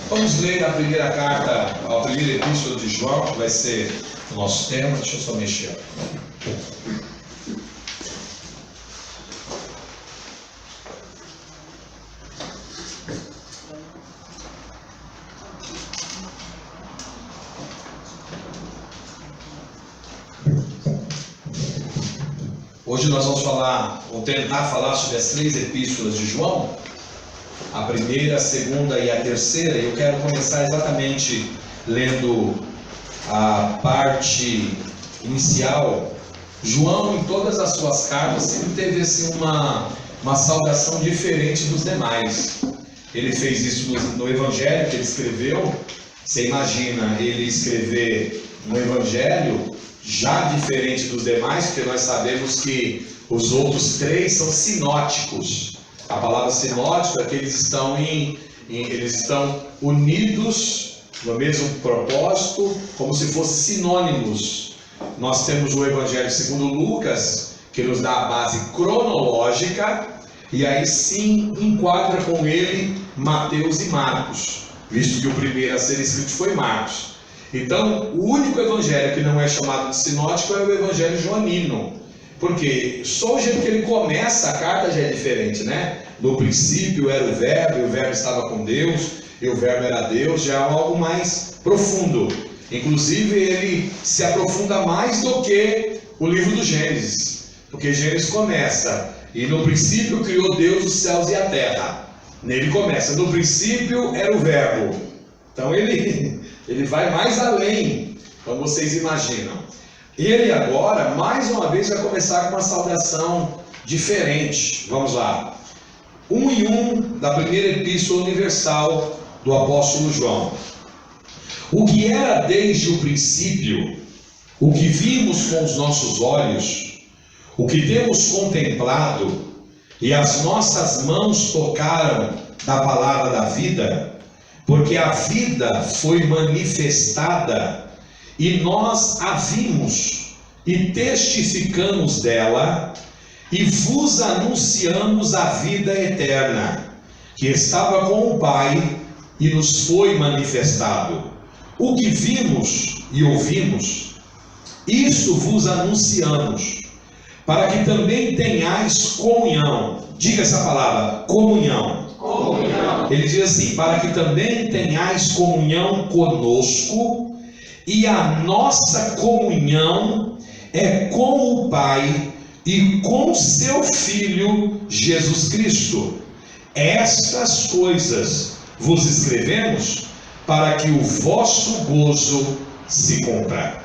Vamos ler a primeira carta, a primeira epístola de João, que vai ser o nosso tema. Deixa eu só mexer. Hoje nós vamos tentar falar sobre as 3 epístolas de João, a primeira, a segunda e a terceira, e eu quero começar exatamente lendo a parte inicial. João, em todas as suas cartas, sempre teve assim, uma saudação diferente dos demais. Ele fez isso no Evangelho que ele escreveu. Você imagina ele escrever no Evangelho já diferente dos demais, porque nós sabemos que os outros 3 são sinóticos. A palavra sinótico é que eles estão unidos no mesmo propósito, como se fossem sinônimos. Nós temos o Evangelho segundo Lucas, que nos dá a base cronológica, e aí sim enquadra com ele Mateus e Marcos, visto que o primeiro a ser escrito foi Marcos. Então, o único evangelho que não é chamado de sinótico é o evangelho joanino, porque só o jeito que ele começa a carta já é diferente, né? No princípio era o verbo, e o verbo estava com Deus, e o verbo era Deus, já é algo mais profundo. Inclusive, ele se aprofunda mais do que o livro do Gênesis, porque Gênesis começa, e no princípio criou Deus os céus e a terra. Nele começa, no princípio era o verbo. Então ele vai mais além, como vocês imaginam. Ele agora, mais uma vez, vai começar com uma saudação diferente. Vamos lá. 1 em 1 da primeira epístola universal do apóstolo João. O que era desde o princípio, o que vimos com os nossos olhos, o que temos contemplado, e as nossas mãos tocaram da palavra da vida, porque a vida foi manifestada, e nós a vimos, e testificamos dela, e vos anunciamos a vida eterna, que estava com o Pai, e nos foi manifestado. O que vimos e ouvimos, isso vos anunciamos, para que também tenhais comunhão. Diga essa palavra, comunhão. Comunhão. Ele diz assim: para que também tenhais comunhão conosco, e a nossa comunhão é com o Pai e com seu Filho Jesus Cristo. Estas coisas vos escrevemos para que o vosso gozo se cumpra.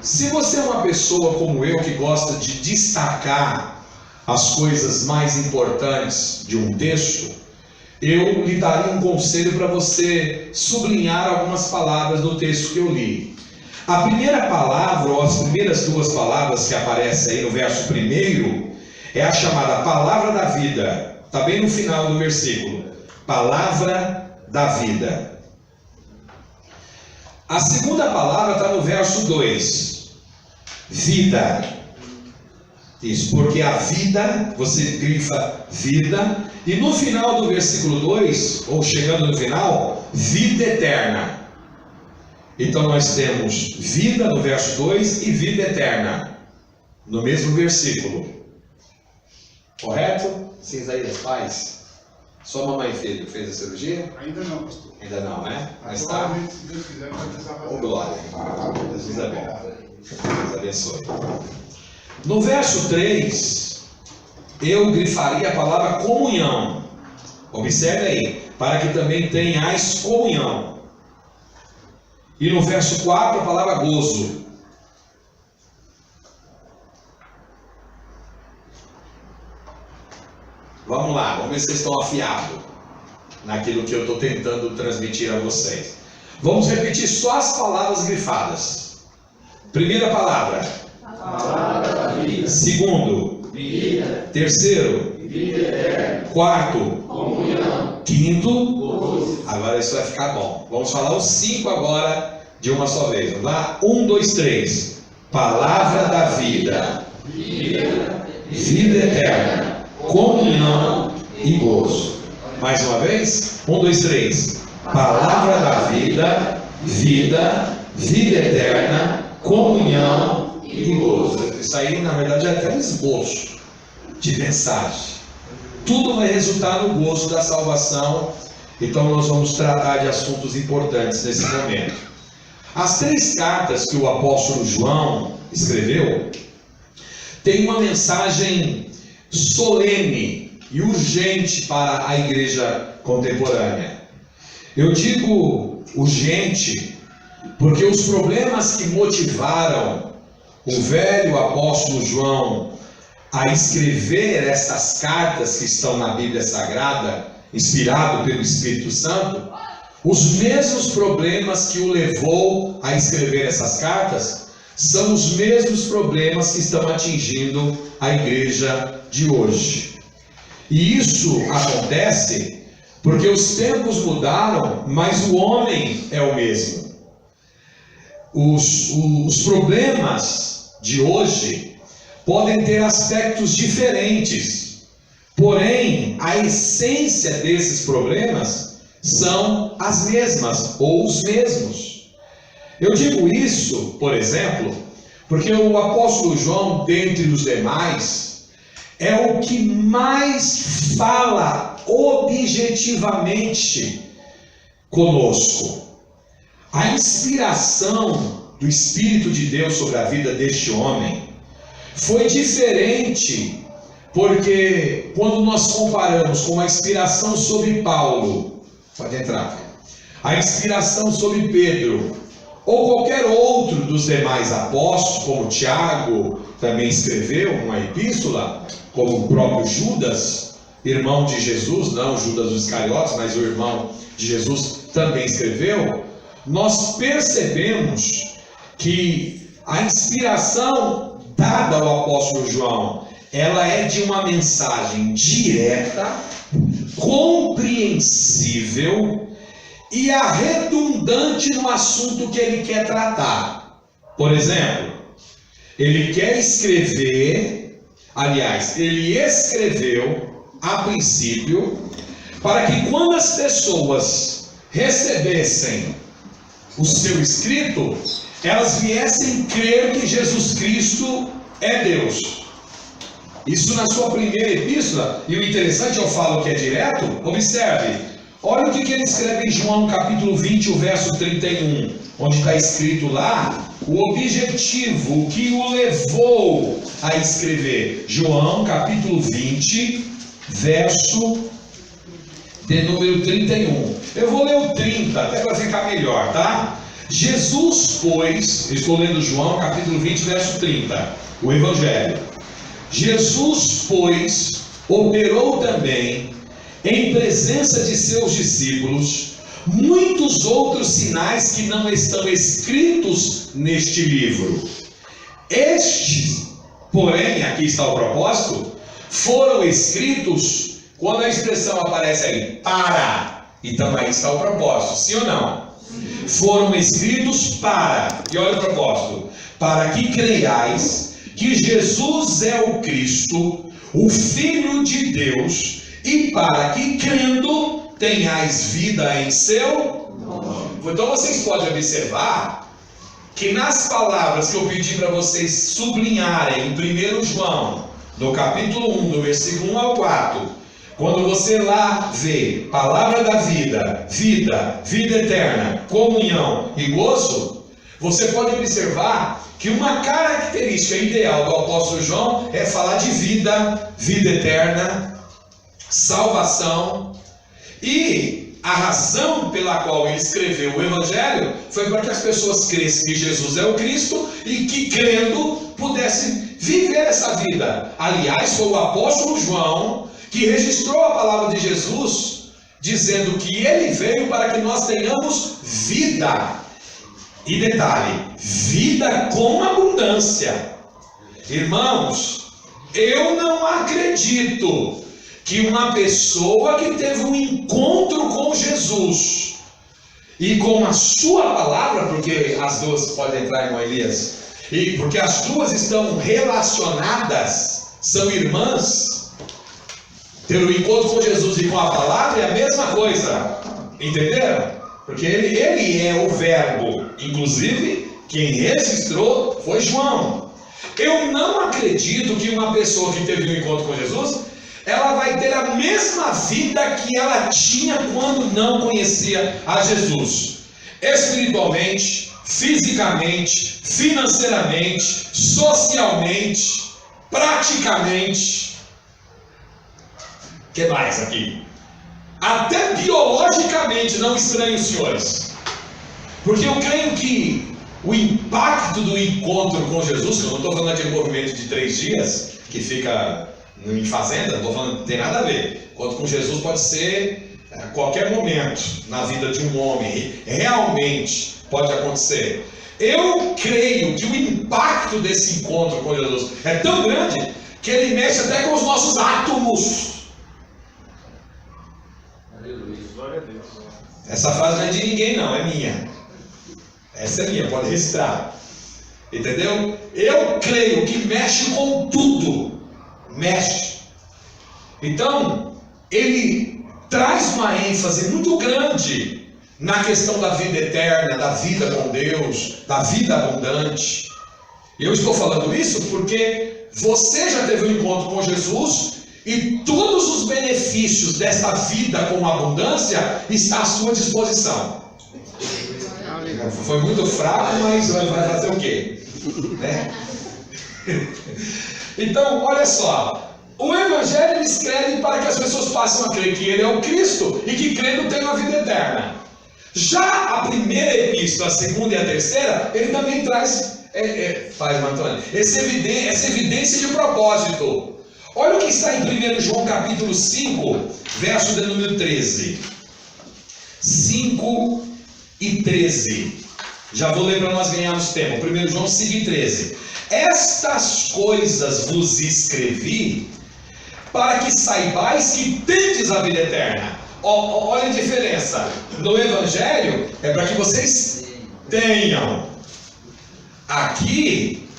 Se você é uma pessoa como eu, que gosta de destacar as coisas mais importantes de um texto, eu lhe daria um conselho para você sublinhar algumas palavras do texto que eu li. A primeira palavra, ou as primeiras 2 palavras que aparecem aí no verso 1, é a chamada palavra da vida. Está bem no final do versículo. Palavra da vida. A segunda palavra está no verso 2. Vida. Isso, porque a vida, você grifa vida, e no final do versículo 2, ou chegando no final, vida eterna. Então nós temos vida no verso 2 e vida eterna no mesmo versículo. Correto? Sim, Isaías, paz. Sua mamãe fez a cirurgia? Ainda não, pastor. Ainda não, né? Mas está. Se Deus quiser, vai precisar fazer. Ô, glória. Deus é bom. Deus abençoe. No verso 3, eu grifaria a palavra comunhão. Observe aí, para que também tenhais comunhão. E no verso 4, a palavra gozo. Vamos lá, vamos ver se vocês estão afiados naquilo que eu estou tentando transmitir a vocês. Vamos repetir só as palavras grifadas. Primeira palavra. Palavra da vida. Segundo. Vida. Terceiro. Vida eterna. Quarto. Comunhão. Quinto. Gozo. Agora isso vai ficar bom. Vamos falar os 5 agora de uma só vez. Vamos lá? 1, 2, 3. Palavra da vida. Vida. Vida eterna. Comunhão e gozo. Mais uma vez? 1, 2, 3. palavra da vida, vida eterna, comunhão e gozo. Isso aí, na verdade, é até um esboço de mensagem. Tudo vai resultar no gozo da salvação. Então nós vamos tratar de assuntos importantes nesse momento. As 3 cartas que o apóstolo João escreveu têm uma mensagem solene e urgente para a igreja contemporânea. Eu digo urgente porque os problemas que motivaram o velho apóstolo João a escrever essas cartas que estão na Bíblia Sagrada, inspirado pelo Espírito Santo, os mesmos problemas que o levou a escrever essas cartas são os mesmos problemas que estão atingindo a igreja de hoje. E isso acontece porque os tempos mudaram, mas o homem é o mesmo. Os problemas de hoje podem ter aspectos diferentes, porém a essência desses problemas são as mesmas ou os mesmos. Eu digo isso, por exemplo, porque o apóstolo João, dentre os demais, é o que mais fala objetivamente conosco. A inspiração do Espírito de Deus sobre a vida deste homem foi diferente, porque quando nós comparamos com a inspiração sobre Paulo, pode entrar, a inspiração sobre Pedro, ou qualquer outro dos demais apóstolos, como Tiago também escreveu uma epístola, como o próprio Judas, irmão de Jesus, não Judas dos Iscariotes, mas o irmão de Jesus também escreveu, nós percebemos que a inspiração dada ao apóstolo João, ela é de uma mensagem direta, compreensível e redundante no assunto que ele quer tratar. Por exemplo, ele quer escrever, aliás, ele escreveu a princípio, para que quando as pessoas recebessem o seu escrito, elas viessem crer que Jesus Cristo é Deus. Isso na sua primeira epístola, e o interessante, eu falo que é direto, observe, olha o que ele escreve em João capítulo 20, o verso 31, onde está escrito lá, o objetivo, o que o levou a escrever. João capítulo 20, verso de número 31. Eu vou ler o 30, até para ficar melhor, tá? Jesus, pois, estou lendo João capítulo 20, verso 30, o Evangelho. Jesus, pois, operou também, em presença de seus discípulos, muitos outros sinais que não estão escritos neste livro. Estes, porém, aqui está o propósito, foram escritos, quando a expressão aparece aí, para, então aí está o propósito, sim ou não? Foram escritos para, e olha o propósito, para que creiais que Jesus é o Cristo, o Filho de Deus, e para que crendo tenhais vida em seu nome. Então vocês podem observar que nas palavras que eu pedi para vocês sublinharem em 1 João, no capítulo 1, do versículo 1 ao 4, quando você lá vê palavra da vida, vida eterna, comunhão e gozo, você pode observar que uma característica ideal do apóstolo João é falar de vida eterna, salvação, e a razão pela qual ele escreveu o Evangelho foi para que as pessoas crescem que Jesus é o Cristo e que crendo pudessem viver essa vida. Aliás, foi o apóstolo João que registrou a palavra de Jesus, dizendo que ele veio para que nós tenhamos vida. E detalhe, vida com abundância. Irmãos, eu não acredito que uma pessoa que teve um encontro com Jesus e com a sua palavra, porque as duas podem entrar, irmão Elias, e porque as duas estão relacionadas, são irmãs, ter o encontro com Jesus e com a palavra é a mesma coisa. Entenderam? Porque ele é o verbo. Inclusive, quem registrou foi João. Eu não acredito que uma pessoa que teve um encontro com Jesus, ela vai ter a mesma vida que ela tinha quando não conhecia a Jesus. Espiritualmente, fisicamente, financeiramente, socialmente, praticamente. O que mais aqui? Até biologicamente, não estranho, senhores. Porque eu creio que o impacto do encontro com Jesus, que eu não estou falando daquele movimento de 3 dias, que fica em fazenda, não estou falando, não tem nada a ver. Encontro com Jesus pode ser a qualquer momento na vida de um homem, realmente pode acontecer. Eu creio que o impacto desse encontro com Jesus é tão grande que ele mexe até com os nossos átomos. Glória a Deus. Essa frase não é de ninguém, não, é minha. Essa é minha, pode registrar. Entendeu? Eu creio que mexe com tudo. Mexe. Então, ele traz uma ênfase muito grande na questão da vida eterna, da vida com Deus, da vida abundante. Eu estou falando isso porque você já teve um encontro com Jesus e todos os benefícios dessa vida com abundância estão à sua disposição. Foi muito fraco, mas vai fazer o quê? Né? Então, olha só. O Evangelho ele escreve para que as pessoas passem a crer que ele é o Cristo e que crendo tem uma vida eterna. Já a primeira epístola, a segunda e a terceira, ele também traz, Antônio, essa evidência de propósito. Olha o que está em 1 João capítulo 5, verso de número 13. 5 e 13. Já vou ler para nós ganharmos tempo. 1 João 5 e 13. Estas coisas vos escrevi para que saibais que tendes a vida eterna. Olha a diferença. No Evangelho é para que vocês tenham. Aqui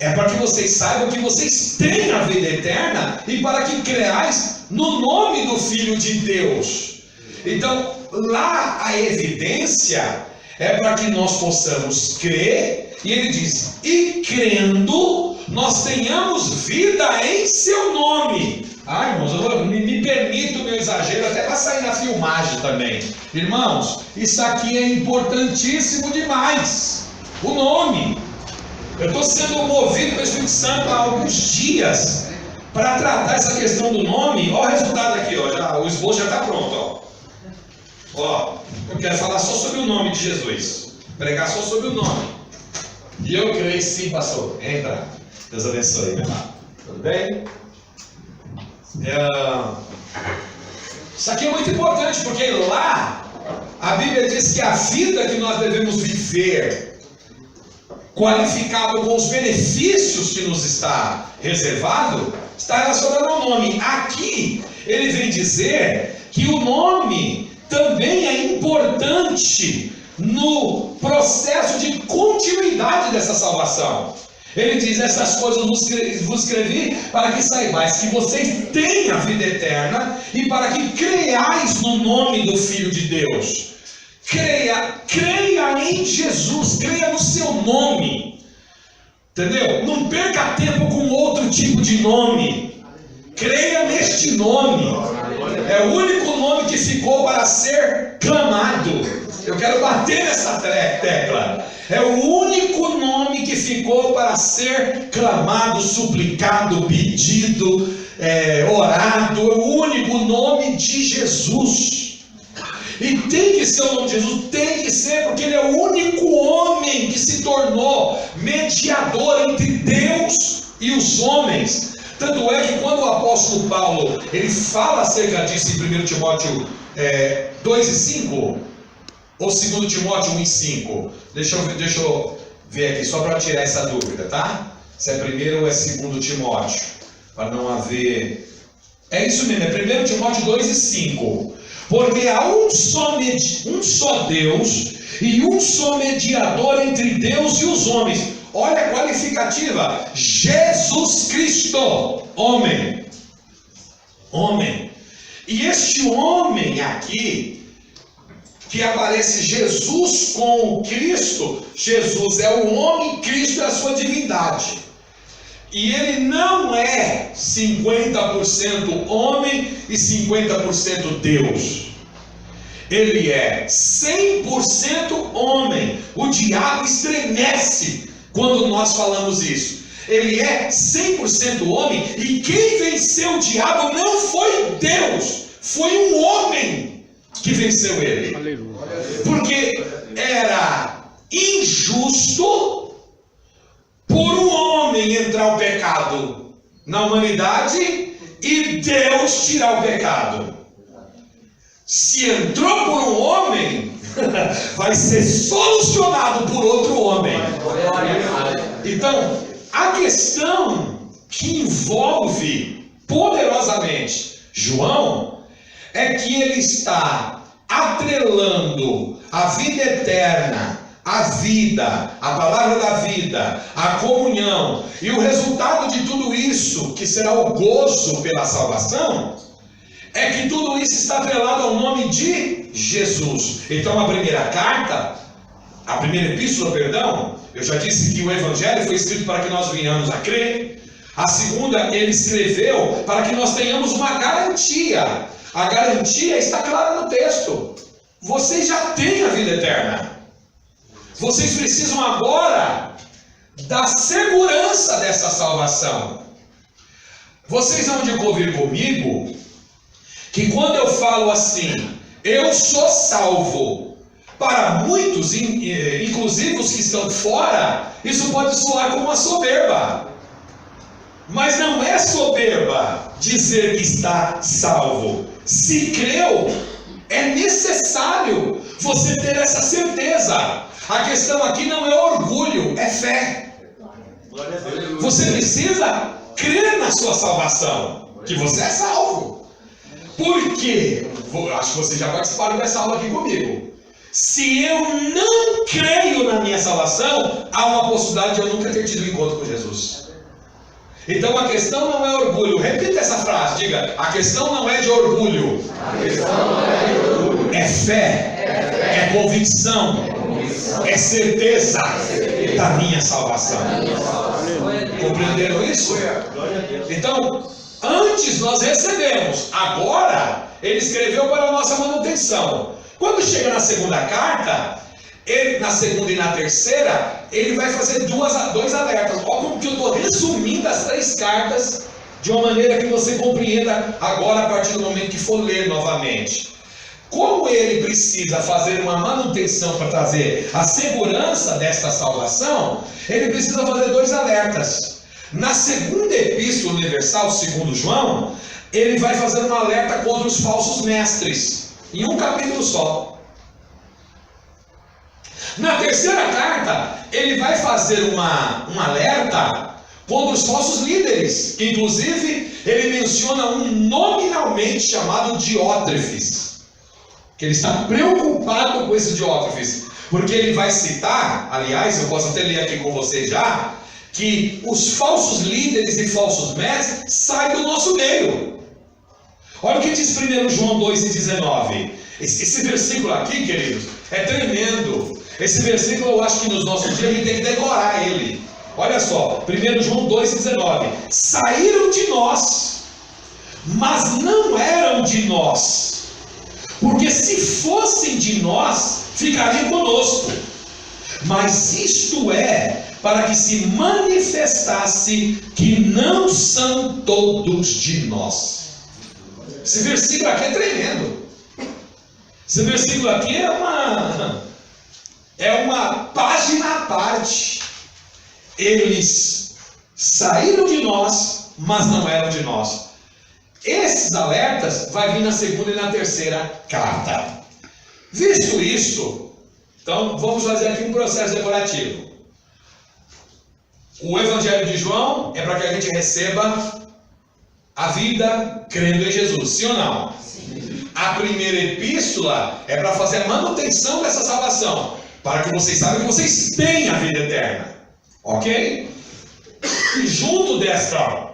é para que vocês saibam que vocês têm a vida eterna e para que creais no nome do Filho de Deus. Então, lá a evidência é para que nós possamos crer, e ele diz, e crendo, nós tenhamos vida em seu nome. Irmãos, eu me permito o meu exagero até para sair na filmagem também. Irmãos, isso aqui é importantíssimo demais. O nome. Eu estou sendo movido pelo Espírito Santo há alguns dias para tratar essa questão do nome. Olha o resultado aqui, ó, o esboço já está pronto. Ó, eu quero falar só sobre o nome de Jesus. Pregar só sobre o nome. E eu creio que sim, pastor. Entra. Deus abençoe, meu irmão. Tudo bem? Isso aqui é muito importante, porque lá a Bíblia diz que a vida que nós devemos viver, qualificado com os benefícios que nos está reservado, está relacionado ao nome. Aqui ele vem dizer que o nome também é importante no processo de continuidade dessa salvação. Ele diz, essas coisas vos escrevi para que saibais que vocês têm a vida eterna e para que creiais no nome do Filho de Deus. Creia em Jesus, creia no seu nome. Entendeu? Não perca tempo com outro tipo de nome. Creia neste nome. É o único nome que ficou para ser clamado. Eu quero bater nessa tecla. É o único nome que ficou para ser clamado, suplicado, pedido, orado. É o único nome de Jesus. E tem que ser o nome de Jesus, tem que ser, porque ele é o único homem que se tornou mediador entre Deus e os homens. Tanto é que quando o apóstolo Paulo ele fala acerca disso em 1 Timóteo 2 e 5, ou 2 Timóteo 1 e 5, deixa eu ver aqui, só para tirar essa dúvida, tá? Se é 1 ou é 2 Timóteo, para não haver... É isso mesmo, é 1 Timóteo 2 e 5. Porque há um só Deus e um só mediador entre Deus e os homens. Olha a qualificativa: Jesus Cristo, homem. Homem. E este homem aqui, que aparece Jesus com o Cristo, Jesus é o homem, Cristo é a sua divindade. E ele não é 50% homem e 50% Deus. Ele é 100% homem. O diabo estremece quando nós falamos isso. Ele é 100% homem, e quem venceu o diabo não foi Deus, foi um homem que venceu ele. Aleluia. Porque era injusto por um homem entrar o pecado na humanidade e Deus tirar o pecado. Se entrou por um homem, vai ser solucionado por outro homem. Então, a questão que envolve poderosamente João é que ele está atrelando a vida eterna, a vida, a palavra da vida, a comunhão e o resultado de tudo isso, que será o gozo pela salvação, é que tudo isso está atrelado ao nome de Jesus. Então a primeira epístola, perdão, eu já disse que o Evangelho foi escrito para que nós venhamos a crer. A segunda, ele escreveu para que nós tenhamos uma garantia. A garantia está clara no texto. Vocês já têm a vida eterna. Vocês precisam agora da segurança dessa salvação. Vocês vão de ouvir comigo que quando eu falo assim, eu sou salvo, para muitos, inclusive os que estão fora, isso pode soar como uma soberba. Mas não é soberba dizer que está salvo. Se creu, é necessário você ter essa certeza. A questão aqui não é orgulho, é fé. Você precisa crer na sua salvação, que você é salvo. Por quê? Acho que vocês já participaram dessa aula aqui comigo. Se eu não creio na minha salvação, há uma possibilidade de eu nunca ter tido um encontro com Jesus. Então a questão não é orgulho. Repita essa frase, diga: a questão não é de orgulho. A questão não é de orgulho. É fé. É convicção. É certeza da minha salvação. Compreenderam isso? Então, antes nós recebemos, agora ele escreveu para a nossa manutenção. Quando chega na segunda carta, na segunda e na terceira, ele vai fazer dois alertas. Olha como que eu estou resumindo as 3 cartas de uma maneira que você compreenda agora, a partir do momento que for ler novamente. Como ele precisa fazer uma manutenção para trazer a segurança desta salvação, ele precisa fazer 2 alertas. Na segunda epístola universal, segundo João, ele vai fazer um alerta contra os falsos mestres, em um capítulo só. Na terceira carta, ele vai fazer um alerta contra os falsos líderes, que inclusive ele menciona um nominalmente chamado Diótrefes, que ele está preocupado com esse Diótrefes, porque ele vai citar, aliás, eu posso até ler aqui com vocês já, que os falsos líderes e falsos mestres saem do nosso meio. Olha o que diz 1 João 2,19. Esse versículo aqui, queridos, é tremendo. Esse versículo eu acho que nos nossos dias a gente tem que decorar ele. Olha só, 1 João 2,19. Saíram de nós, mas não eram de nós, porque se fossem de nós, ficariam conosco. Mas isto é para que se manifestasse que não são todos de nós. Esse versículo aqui é tremendo. Esse versículo aqui é uma página à parte. Eles saíram de nós, mas não eram de nós. Esses alertas vai vir na segunda e na terceira carta. Visto isso, então vamos fazer aqui um processo decorativo. O Evangelho de João é para que a gente receba a vida crendo em Jesus, sim ou não? Sim. A primeira epístola é para fazer a manutenção dessa salvação, para que vocês saibam que vocês têm a vida eterna, ok? E junto desta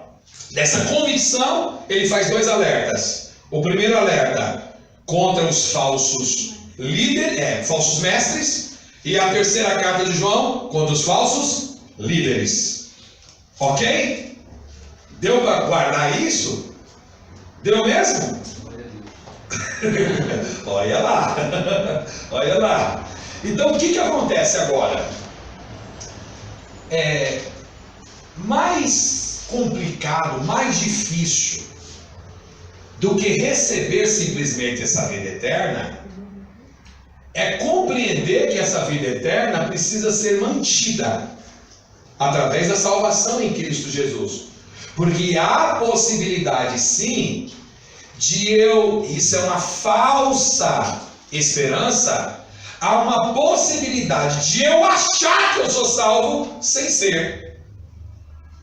dessa convicção, ele faz dois alertas. O primeiro alerta contra os falsos líderes, falsos mestres, e a terceira carta de João contra os falsos líderes. Ok? Deu para guardar isso? Deu mesmo? Olha lá. Olha lá. Então o que acontece agora? Mais complicado, mais difícil do que receber simplesmente essa vida eterna é compreender que essa vida eterna precisa ser mantida através da salvação em Cristo Jesus. Porque há possibilidade sim de isso é uma falsa esperança, há uma possibilidade de eu achar que eu sou salvo sem ser.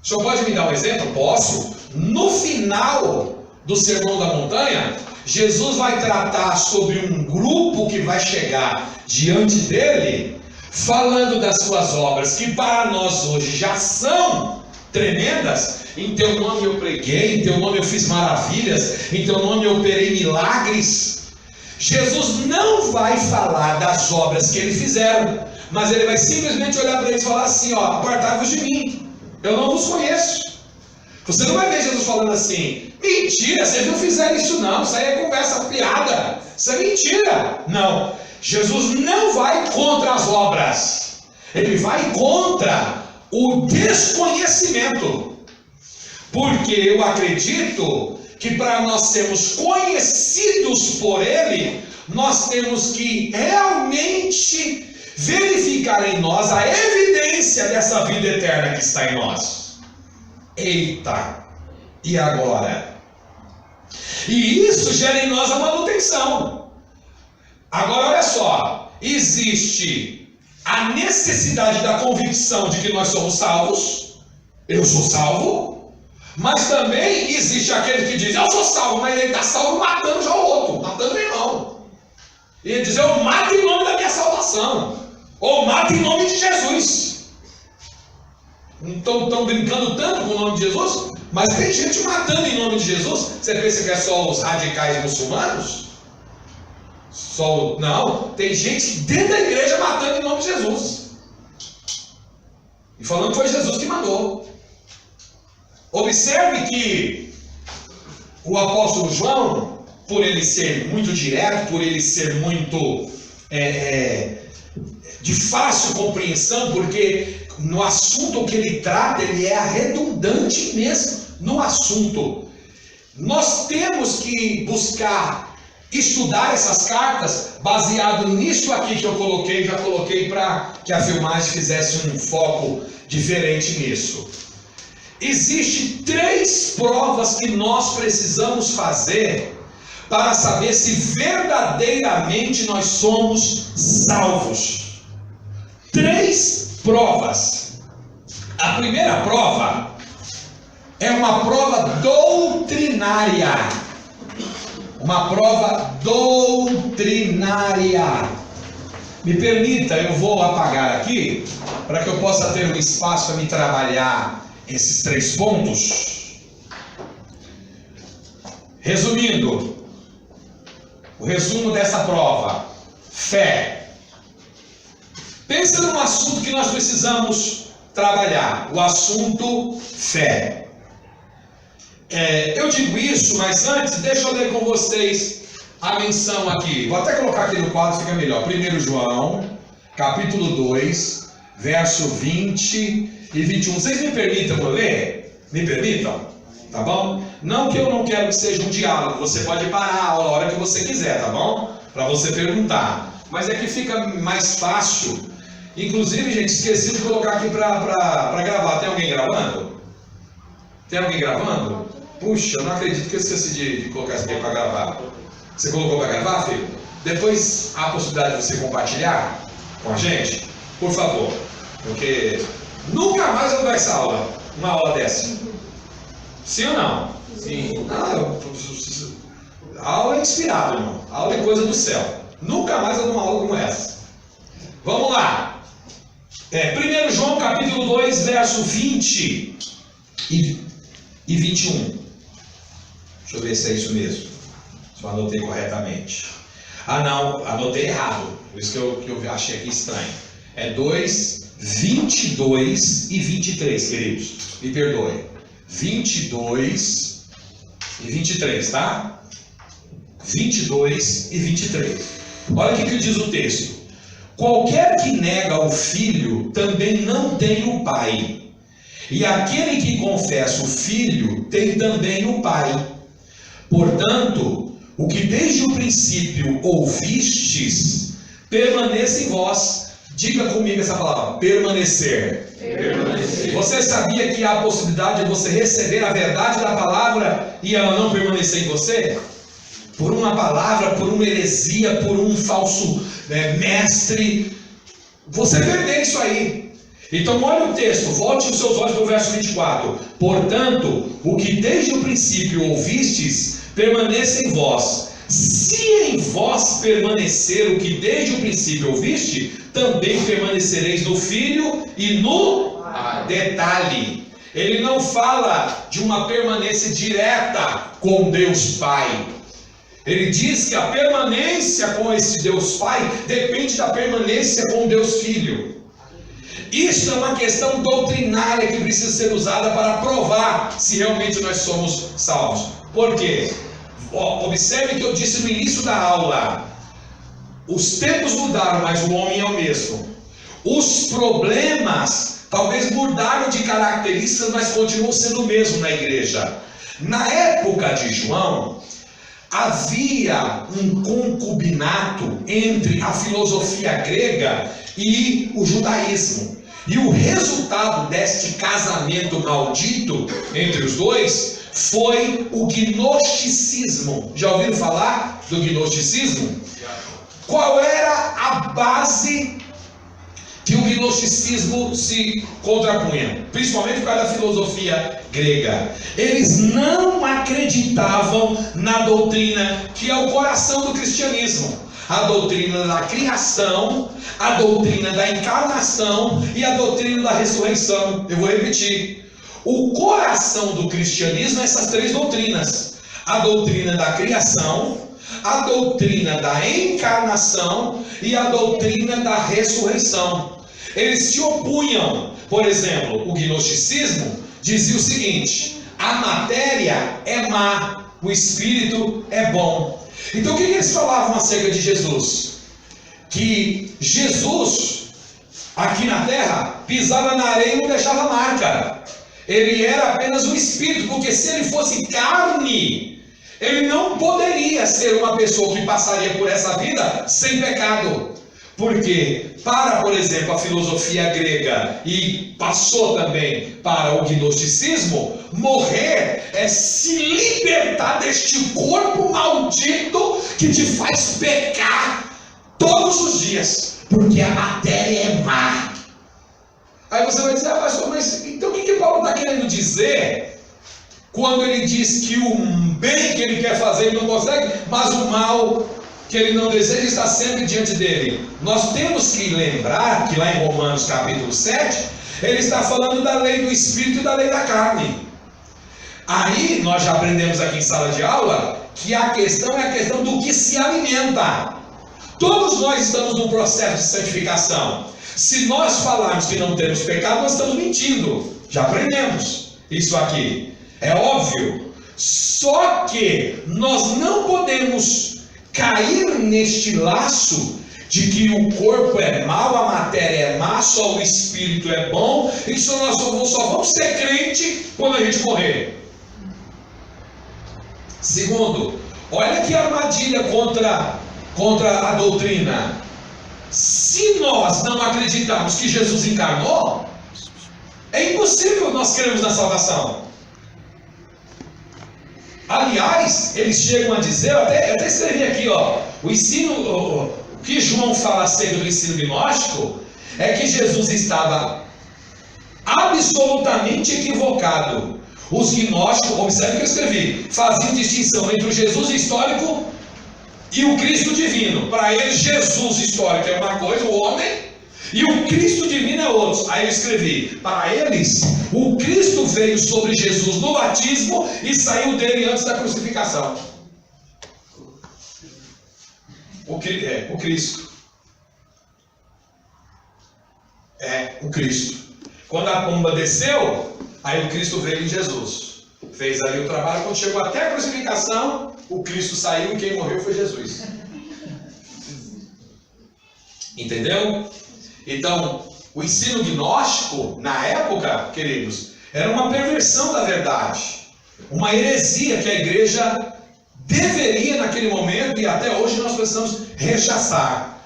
O senhor pode me dar um exemplo? Posso. No final do Sermão da Montanha, Jesus vai tratar sobre um grupo que vai chegar diante dele, falando das suas obras, que para nós hoje já são tremendas. Em teu nome eu preguei, em teu nome eu fiz maravilhas, em teu nome eu operei milagres. Jesus não vai falar das obras que ele fizeram, mas ele vai simplesmente olhar para eles e falar assim: apartai-vos de mim, eu não vos conheço. Você não vai ver Jesus falando assim: mentira, vocês não fizeram isso não, isso aí é conversa piada, isso é mentira. Não, Jesus não vai contra as obras, ele vai contra o desconhecimento. Porque eu acredito que para nós sermos conhecidos por ele, nós temos que realmente verificar em nós a evidência dessa vida eterna que está em nós. Eita! E agora? E isso gera em nós a manutenção. Agora olha só, existe a necessidade da convicção de que nós somos salvos. Eu sou salvo. Mas também existe aquele que diz: eu sou salvo, mas ele está salvo matando já o outro, matando o irmão. E ele diz: eu mato em nome da minha salvação, ou mato em nome de Jesus. Então estão brincando tanto com o nome de Jesus, mas tem gente matando em nome de Jesus. Você pensa que é só os radicais muçulmanos? Não, tem gente dentro da igreja matando em nome de Jesus, e falando que foi Jesus que mandou. Observe que o apóstolo João, por ele ser muito direto, por ele ser muito de fácil compreensão, porque no assunto que ele trata, ele é redundante mesmo no assunto. Nós temos que buscar estudar essas cartas baseado nisso aqui que eu coloquei, já coloquei para que a filmagem fizesse um foco diferente nisso. Existem 3 provas que nós precisamos fazer para saber se verdadeiramente nós somos salvos. 3 provas. A primeira prova é uma prova doutrinária. Uma prova doutrinária. Me permita, eu vou apagar aqui para que eu possa ter um espaço para me trabalhar esses 3 pontos. Resumindo, o resumo dessa prova: fé. Pensa num assunto que nós precisamos trabalhar, o assunto fé. Eu digo isso, mas antes, deixa eu ler com vocês a menção aqui. Vou até colocar aqui no quadro, fica melhor. 1 João, capítulo 2, verso 20 e 21. Vocês me permitam eu ler? Me permitam? Tá bom? Não que eu não quero que seja um diálogo. Você pode parar a aula a hora que você quiser, tá bom? Para você perguntar. Mas é que fica mais fácil. Inclusive, gente, esqueci de colocar aqui para gravar. Tem alguém gravando? Tem alguém gravando? Puxa, eu não acredito que eu esqueci de colocar isso aqui para gravar. Você colocou para gravar, filho? Depois há a possibilidade de você compartilhar com a gente? Por favor. Porque nunca mais eu vou dar essa aula, uma aula dessa. Sim ou não? Sim. A aula é inspirada, irmão. A aula é coisa do céu. Nunca mais eu dou uma aula como essa. Vamos lá. 1 João capítulo 2, verso 20 e 21. Deixa eu ver se é isso mesmo. Se eu anotei corretamente. Ah, não, anotei errado. Por isso que eu achei aqui estranho. É 2, 22 e 23, queridos. Me perdoe. 22 e 23, tá? 22 e 23. Olha o que diz o texto. Qualquer que nega o filho também não tem o pai. E aquele que confessa o filho tem também o pai. Portanto, o que desde o princípio ouvistes, permaneça em vós. Diga comigo essa palavra, permanecer. Permanecer. Você sabia que há a possibilidade de você receber a verdade da palavra e ela não permanecer em você? Por uma palavra, por uma heresia, por um falso mestre, você perder isso aí. Então olha o texto, volte os seus olhos para o verso 24. Portanto, o que desde o princípio ouvistes, permaneça em vós. Se em vós permanecer o que desde o princípio ouviste, também permanecereis no Filho e no detalhe. Ele não fala de uma permanência direta com Deus Pai. Ele diz que a permanência com esse Deus Pai depende da permanência com Deus Filho. Isso é uma questão doutrinária que precisa ser usada para provar se realmente nós somos salvos. Por quê? Observe que eu disse no início da aula. Os tempos mudaram, mas o homem é o mesmo. Os problemas talvez mudaram de características, mas continuam sendo o mesmo na igreja. Na época de João, havia um concubinato entre a filosofia grega e o judaísmo. E o resultado deste casamento maldito entre os dois foi o gnosticismo. Já ouviram falar do gnosticismo? Qual era a base que o gnosticismo se contrapunha? Principalmente por causa da filosofia grega. Eles não acreditavam na doutrina que é o coração do cristianismo. A doutrina da criação, a doutrina da encarnação e a doutrina da ressurreição. Eu vou repetir. O coração do cristianismo é essas três doutrinas: a doutrina da criação, a doutrina da encarnação e a doutrina da ressurreição. Eles se opunham. Por exemplo, o gnosticismo dizia o seguinte: a matéria é má, o espírito é bom. Então o que eles falavam acerca de Jesus? Que Jesus, aqui na terra, pisava na areia e não deixava marca. Ele era apenas um espírito, porque se ele fosse carne, ele não poderia ser uma pessoa que passaria por essa vida sem pecado. Porque para, por exemplo, a filosofia grega e passou também para o gnosticismo, morrer é se libertar deste corpo maldito que te faz pecar todos os dias, porque a matéria é má. Aí você vai dizer: pastor, mas então o que Paulo está querendo dizer quando ele diz que o bem que ele quer fazer ele não consegue, mas o mal que ele não deseja está sempre diante dele? Nós temos que lembrar que lá em Romanos capítulo 7, ele está falando da lei do Espírito e da lei da carne. Aí nós já aprendemos aqui em sala de aula que a questão é a questão do que se alimenta. Todos nós estamos num processo de santificação. Se nós falarmos que não temos pecado, nós estamos mentindo. Já aprendemos isso aqui. É óbvio. Só que nós não podemos cair neste laço de que o corpo é mau, a matéria é má, só o espírito é bom, e nós só vamos ser crente quando a gente morrer. Segundo, olha que armadilha contra a doutrina. Se nós não acreditarmos que Jesus encarnou, é impossível nós crermos na salvação. Aliás, eles chegam a dizer, eu até escrevi aqui, o ensino, o que João fala acerca do ensino gnóstico, é que Jesus estava absolutamente equivocado. Os gnósticos, observe o que eu escrevi, faziam distinção entre o Jesus histórico e o Cristo divino. Para eles, Jesus histórico é uma coisa, o homem, E o Cristo divino é outro. Aí eu escrevi: para eles, o Cristo veio sobre Jesus no batismo e saiu dele antes da crucificação. O Cristo. O Cristo. Quando a pomba desceu, aí o Cristo veio em Jesus. Fez ali o trabalho. Quando chegou até a crucificação, o Cristo saiu e quem morreu foi Jesus. Entendeu? Então, o ensino gnóstico, na época, queridos, era uma perversão da verdade. Uma heresia que a igreja deveria naquele momento, e até hoje nós precisamos rechaçar.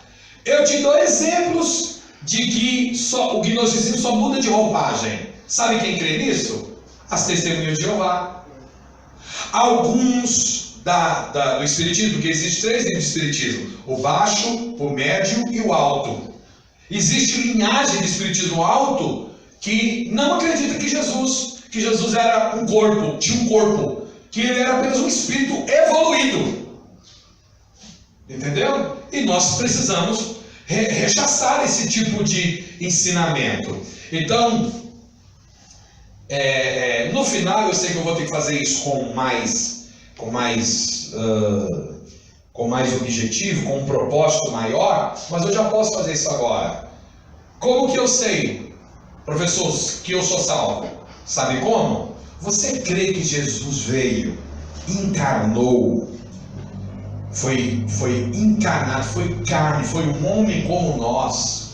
Eu te dou exemplos de que o gnosticismo só muda de roupagem. Sabe quem crê nisso? As testemunhas de Jeová. Alguns do Espiritismo, porque existe 3 tipos de Espiritismo: o baixo, o médio e o alto. Existe linhagem de Espiritismo alto que não acredita que Jesus era um corpo, tinha um corpo, que ele era apenas um espírito evoluído. Entendeu? E nós precisamos rechaçar esse tipo de ensinamento. Então, no final, eu sei que eu vou ter que fazer isso com mais objetivo, com um propósito maior, mas eu já posso fazer isso agora. Como que eu sei, professor, que eu sou salvo? Sabe como? Você crê que Jesus veio, encarnou, foi encarnado, foi carne, foi um homem como nós?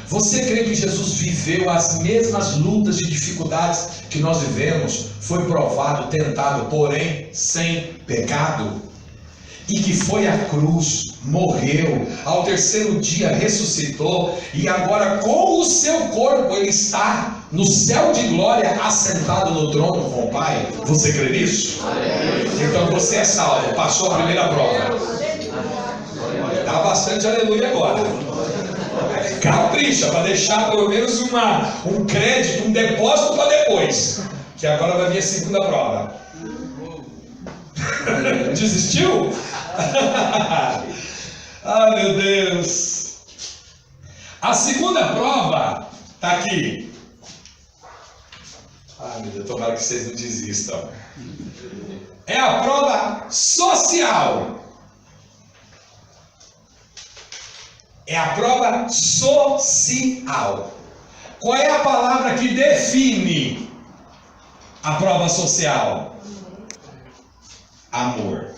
Você crê que Jesus viveu as mesmas lutas e dificuldades que nós vivemos? Foi provado, tentado, porém sem pecado? E que foi à cruz, morreu, ao 3º dia ressuscitou, e agora com o seu corpo ele está no céu de glória, assentado no trono com o Pai? Você crê nisso? Então você é salvo, passou a primeira prova. Dá bastante aleluia agora. Capricha, para deixar pelo menos um crédito, um depósito para depois, que agora vai vir a segunda prova. Desistiu? Ah, meu Deus. A segunda prova está aqui. Ah, meu Deus, tomara que vocês não desistam. É a prova social. É a prova social. Qual é a palavra que define a prova social? Amor.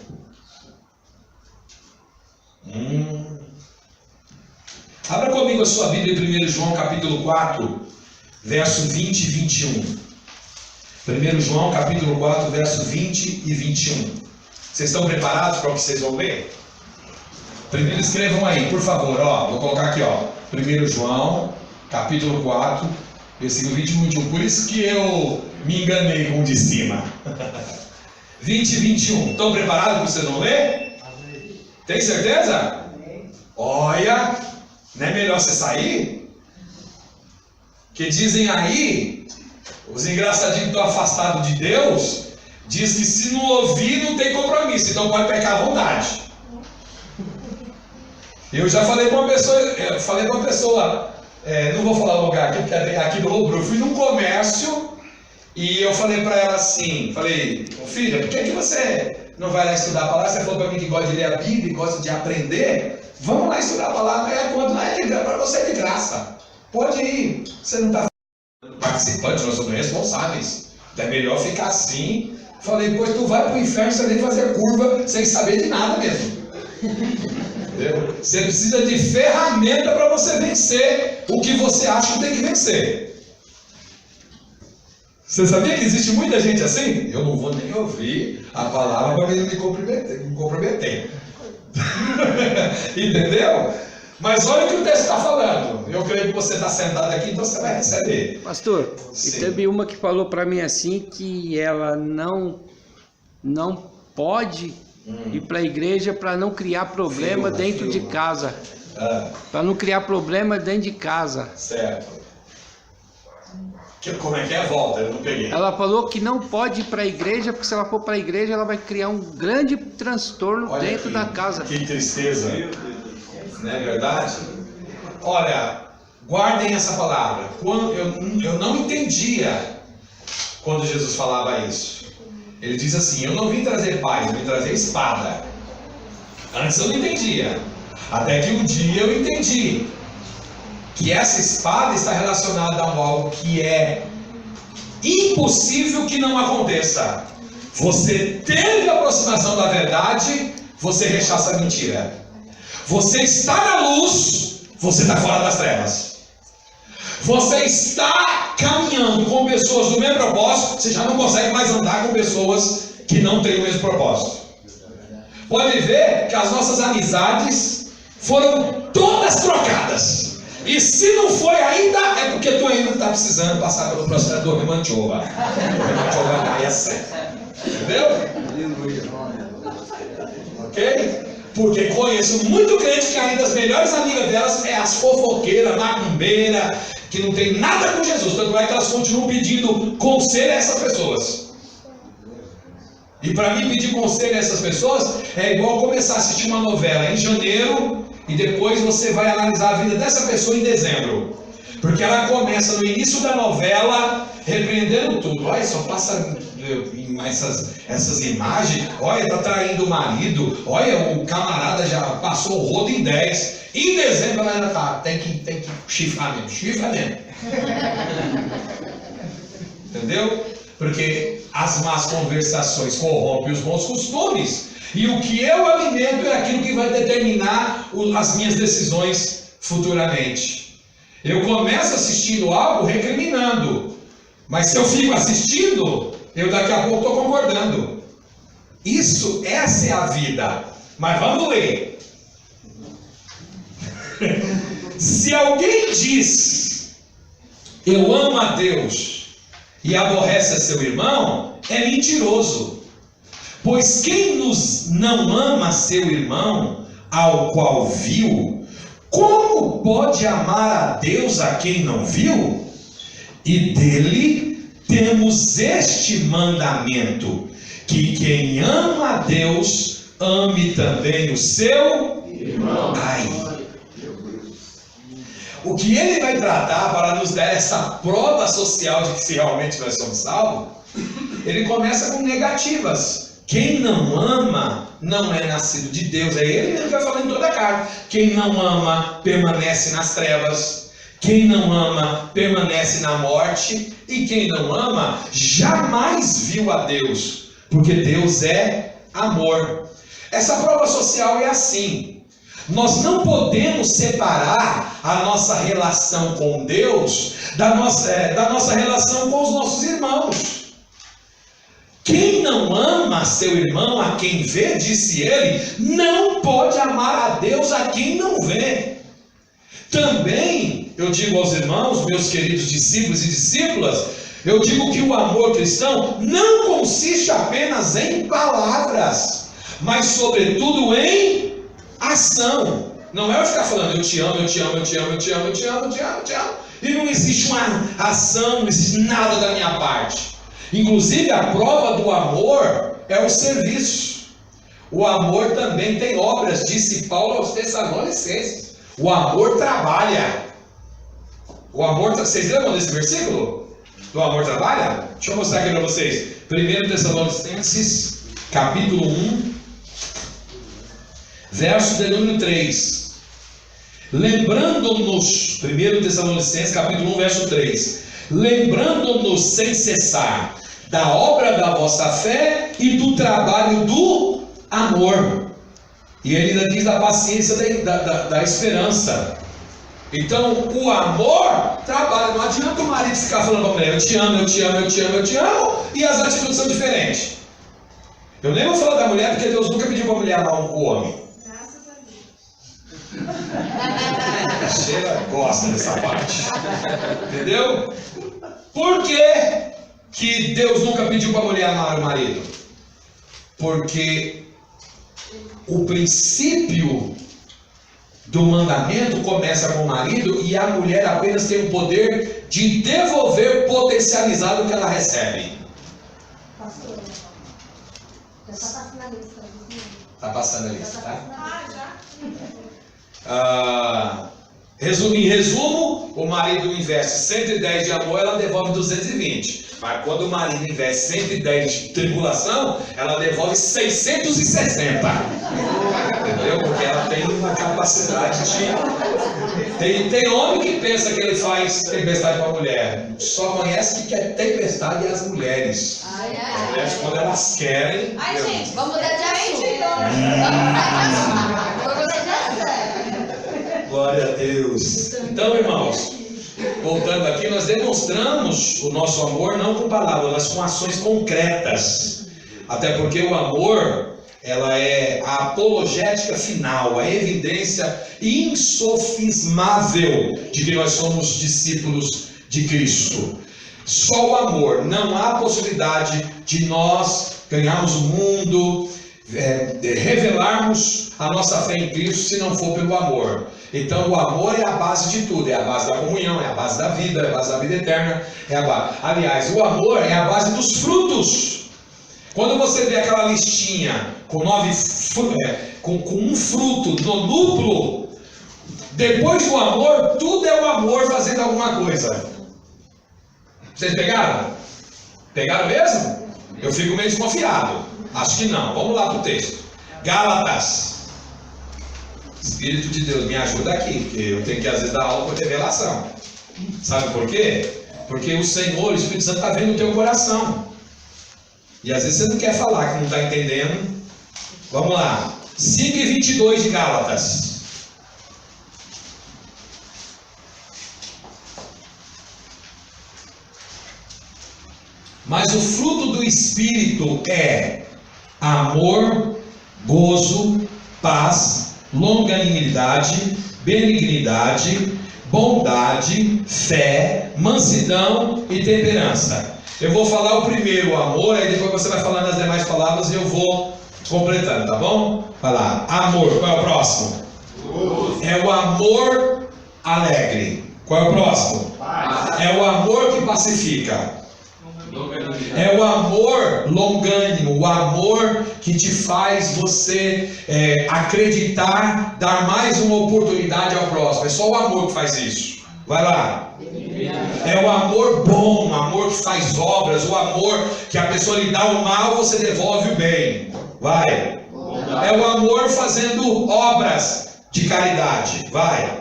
Abra comigo a sua Bíblia em 1 João capítulo 4, verso 20 e 21. 1 João capítulo 4, verso 20 e 21. Vocês estão preparados para o que vocês vão ler? Primeiro escrevam aí, por favor, vou colocar aqui, 1 João, capítulo 4, versículo 20 e 21. Por isso que eu me enganei com o de cima. 20 e 21. Estão preparados para vocês vão ler? Tem certeza? Olha, não é melhor você sair? Que dizem aí, os engraçadinhos que estão afastados de Deus, diz que se não ouvir não tem compromisso, então pode pecar à vontade. Eu já falei com uma pessoa, não vou falar o lugar aqui, porque é aqui do Lobro. Eu fui num comércio e eu falei para ela assim, filha, por que você não vai lá estudar a palavra? Você falou para mim que gosta de ler a Bíblia, gosta de aprender. Vamos lá estudar a palavra, quando não é de graça, para você é de graça. Pode ir, você não está participante, nós somos responsáveis. É melhor ficar assim. Falei, pois tu vai para o inferno sem nem fazer curva, sem saber de nada mesmo. Entendeu? Você precisa de ferramenta para você vencer o que você acha que tem que vencer. Você sabia que existe muita gente assim? Eu não vou nem ouvir a palavra para me comprometer. Entendeu? Mas olha o que o texto está falando. Eu creio que você está sentado aqui, então você vai receber. Pastor, e teve uma que falou para mim assim, que ela não pode ir para a igreja para não criar problema dentro de casa. Para não criar problema dentro de casa. Certo. Como é que é a volta? Eu não peguei. Ela falou que não pode ir para a igreja, porque se ela for para a igreja, ela vai criar um grande transtorno dentro da casa. Que tristeza. Não é verdade? Olha, Guardem essa palavra. Eu não entendia quando Jesus falava isso. Ele diz assim: eu não vim trazer paz, eu vim trazer espada. Antes eu não entendia. Até que um dia eu entendi que essa espada está relacionada a algo que é impossível que não aconteça. Você teve a aproximação da verdade, você rechaça a mentira. Você está na luz, você está fora das trevas. Você está caminhando com pessoas do mesmo propósito, você já não consegue mais andar com pessoas que não têm o mesmo propósito. Pode ver que as nossas amizades foram todas trocadas. E se não foi ainda, é porque tu ainda está precisando passar pelo processo do Remanchova. O Remanchova cai assim. Entendeu? Ok? Porque conheço muito crente que ainda as melhores amigas delas é as fofoqueiras, macumbeira, que não tem nada com Jesus. Tanto é que elas continuam pedindo conselho a essas pessoas. E para mim pedir conselho a essas pessoas é igual começar a assistir uma novela em janeiro e depois você vai analisar a vida dessa pessoa em dezembro. Porque ela começa no início da novela repreendendo tudo. Olha, só passa essas imagens. Olha, está traindo o marido. Olha, o camarada já passou o rodo em 10. Em dezembro ela ainda está. Tem que chifrar mesmo. Chifra mesmo. Entendeu? Porque as más conversações corrompem os bons costumes. E o que eu alimento é aquilo que vai determinar as minhas decisões futuramente. Eu começo assistindo algo recriminando. Mas se eu fico assistindo, eu daqui a pouco estou concordando. Essa é a vida. Mas vamos ler. Se alguém diz, eu amo a Deus, e aborrece a seu irmão, é mentiroso. Pois quem não ama seu irmão, ao qual viu, como pode amar a Deus a quem não viu? E dele temos este mandamento, que quem ama a Deus, ame também o seu irmão. O que ele vai tratar para nos dar essa prova social de que se realmente nós somos salvos, ele começa com negativas. Quem não ama não é nascido de Deus. É ele mesmo que vai falando em toda a carta. Quem não ama permanece nas trevas. Quem não ama permanece na morte. E quem não ama jamais viu a Deus, porque Deus é amor. Essa prova social é assim. Nós não podemos separar a nossa relação com Deus da nossa relação com os nossos irmãos. Quem não ama seu irmão a quem vê, disse ele, não pode amar a Deus a quem não vê. Também eu digo aos irmãos, meus queridos discípulos e discípulas, eu digo que o amor cristão não consiste apenas em palavras, mas sobretudo em ação. Não é eu ficar falando, eu te amo, eu te amo, eu te amo, eu te amo, eu te amo, eu te amo, eu te amo, e não existe uma ação, não existe nada da minha parte. Inclusive a prova do amor é o serviço. O amor também tem obras, disse Paulo aos Tessalonicenses. O amor trabalha. O amor, vocês lembram desse versículo? Do amor trabalha? Deixa eu mostrar aqui para vocês. 1 Tessalonicenses, capítulo 1, verso de número 3. Lembrando-nos, 1 Tessalonicenses, capítulo 1, verso 3. Lembrando-nos sem cessar da obra da vossa fé e do trabalho do amor. E ele ainda diz da paciência da esperança. Então o amor trabalha. Não adianta o marido ficar falando para a mulher, eu te amo, eu te amo, eu te amo, eu te amo, e as atitudes são diferentes. Eu nem vou falar da mulher, porque Deus nunca pediu para a mulher amar o homem. Graças a Deus. Sheila gosta dessa parte. Entendeu? Por que Deus nunca pediu para a mulher amar o marido? Porque o princípio do mandamento começa com o marido e a mulher apenas tem o poder de devolver potencializado o que ela recebe. Pastor, já está passando a lista. Está passando a lista, tá? Já. Em resumo, o marido investe 110 de amor, ela devolve 220. Mas quando o marido investe 110 de tribulação, ela devolve 660. Entendeu? Porque ela tem uma capacidade de... Tem homem que pensa que ele faz tempestade para a mulher. Só conhece que é tempestade as mulheres. As mulheres, quando elas querem... Ai, gente, vamos mudar de assunto. Vamos mudar de assunto. Glória a Deus. Então, irmãos, voltando aqui, nós demonstramos o nosso amor não com palavras, mas com ações concretas. Até porque o amor, ela é a apologética final, a evidência insofismável de que nós somos discípulos de Cristo. Só o amor, não há possibilidade de nós ganharmos o mundo, revelarmos a nossa fé em Cristo se não for pelo amor. Então o amor é a base de tudo, é a base da comunhão, é a base da vida, é a base da vida eterna, é a base. Aliás, o amor é a base dos frutos. Quando você vê aquela listinha com com um fruto no duplo, depois do amor, tudo é o amor fazendo alguma coisa. Vocês pegaram? Pegaram mesmo? Eu fico meio desconfiado. Acho que não. Vamos lá para o texto. Gálatas. Espírito de Deus, me ajuda aqui, porque eu tenho que às vezes dar aula por revelação. Sabe por quê? Porque o Senhor, o Espírito Santo está vendo o teu coração. E às vezes você não quer falar que não está entendendo. Vamos lá. 5:22 de Gálatas. Mas o fruto do Espírito é amor, gozo, paz, longanimidade, benignidade, bondade, fé, mansidão e temperança. Eu vou falar o primeiro, o amor, aí depois você vai falando as demais palavras e eu vou completando, tá bom? Vai lá, amor, qual é o próximo? É o amor alegre. Qual é o próximo? É o amor que pacifica. É o amor longânimo, o amor que te faz você acreditar, dar mais uma oportunidade ao próximo. É só o amor que faz isso. Vai lá. É o amor bom, o amor que faz obras, o amor que a pessoa lhe dá o mal, você devolve o bem. Vai. É o amor fazendo obras de caridade. Vai.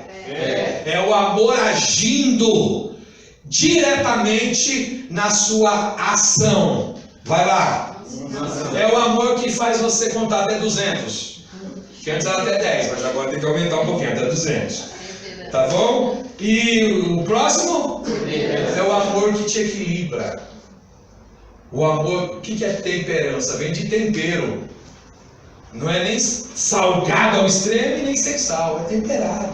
É o amor agindo diretamente na sua ação. Vai lá. É o amor que faz você contar até 200. Que antes era até 10, mas agora tem que aumentar um pouquinho, até 200. Tá bom? E o próximo é o amor que te equilibra. O amor, o que é temperança? Vem de tempero. Não é nem salgado ao extremo e nem sem sal. É temperado,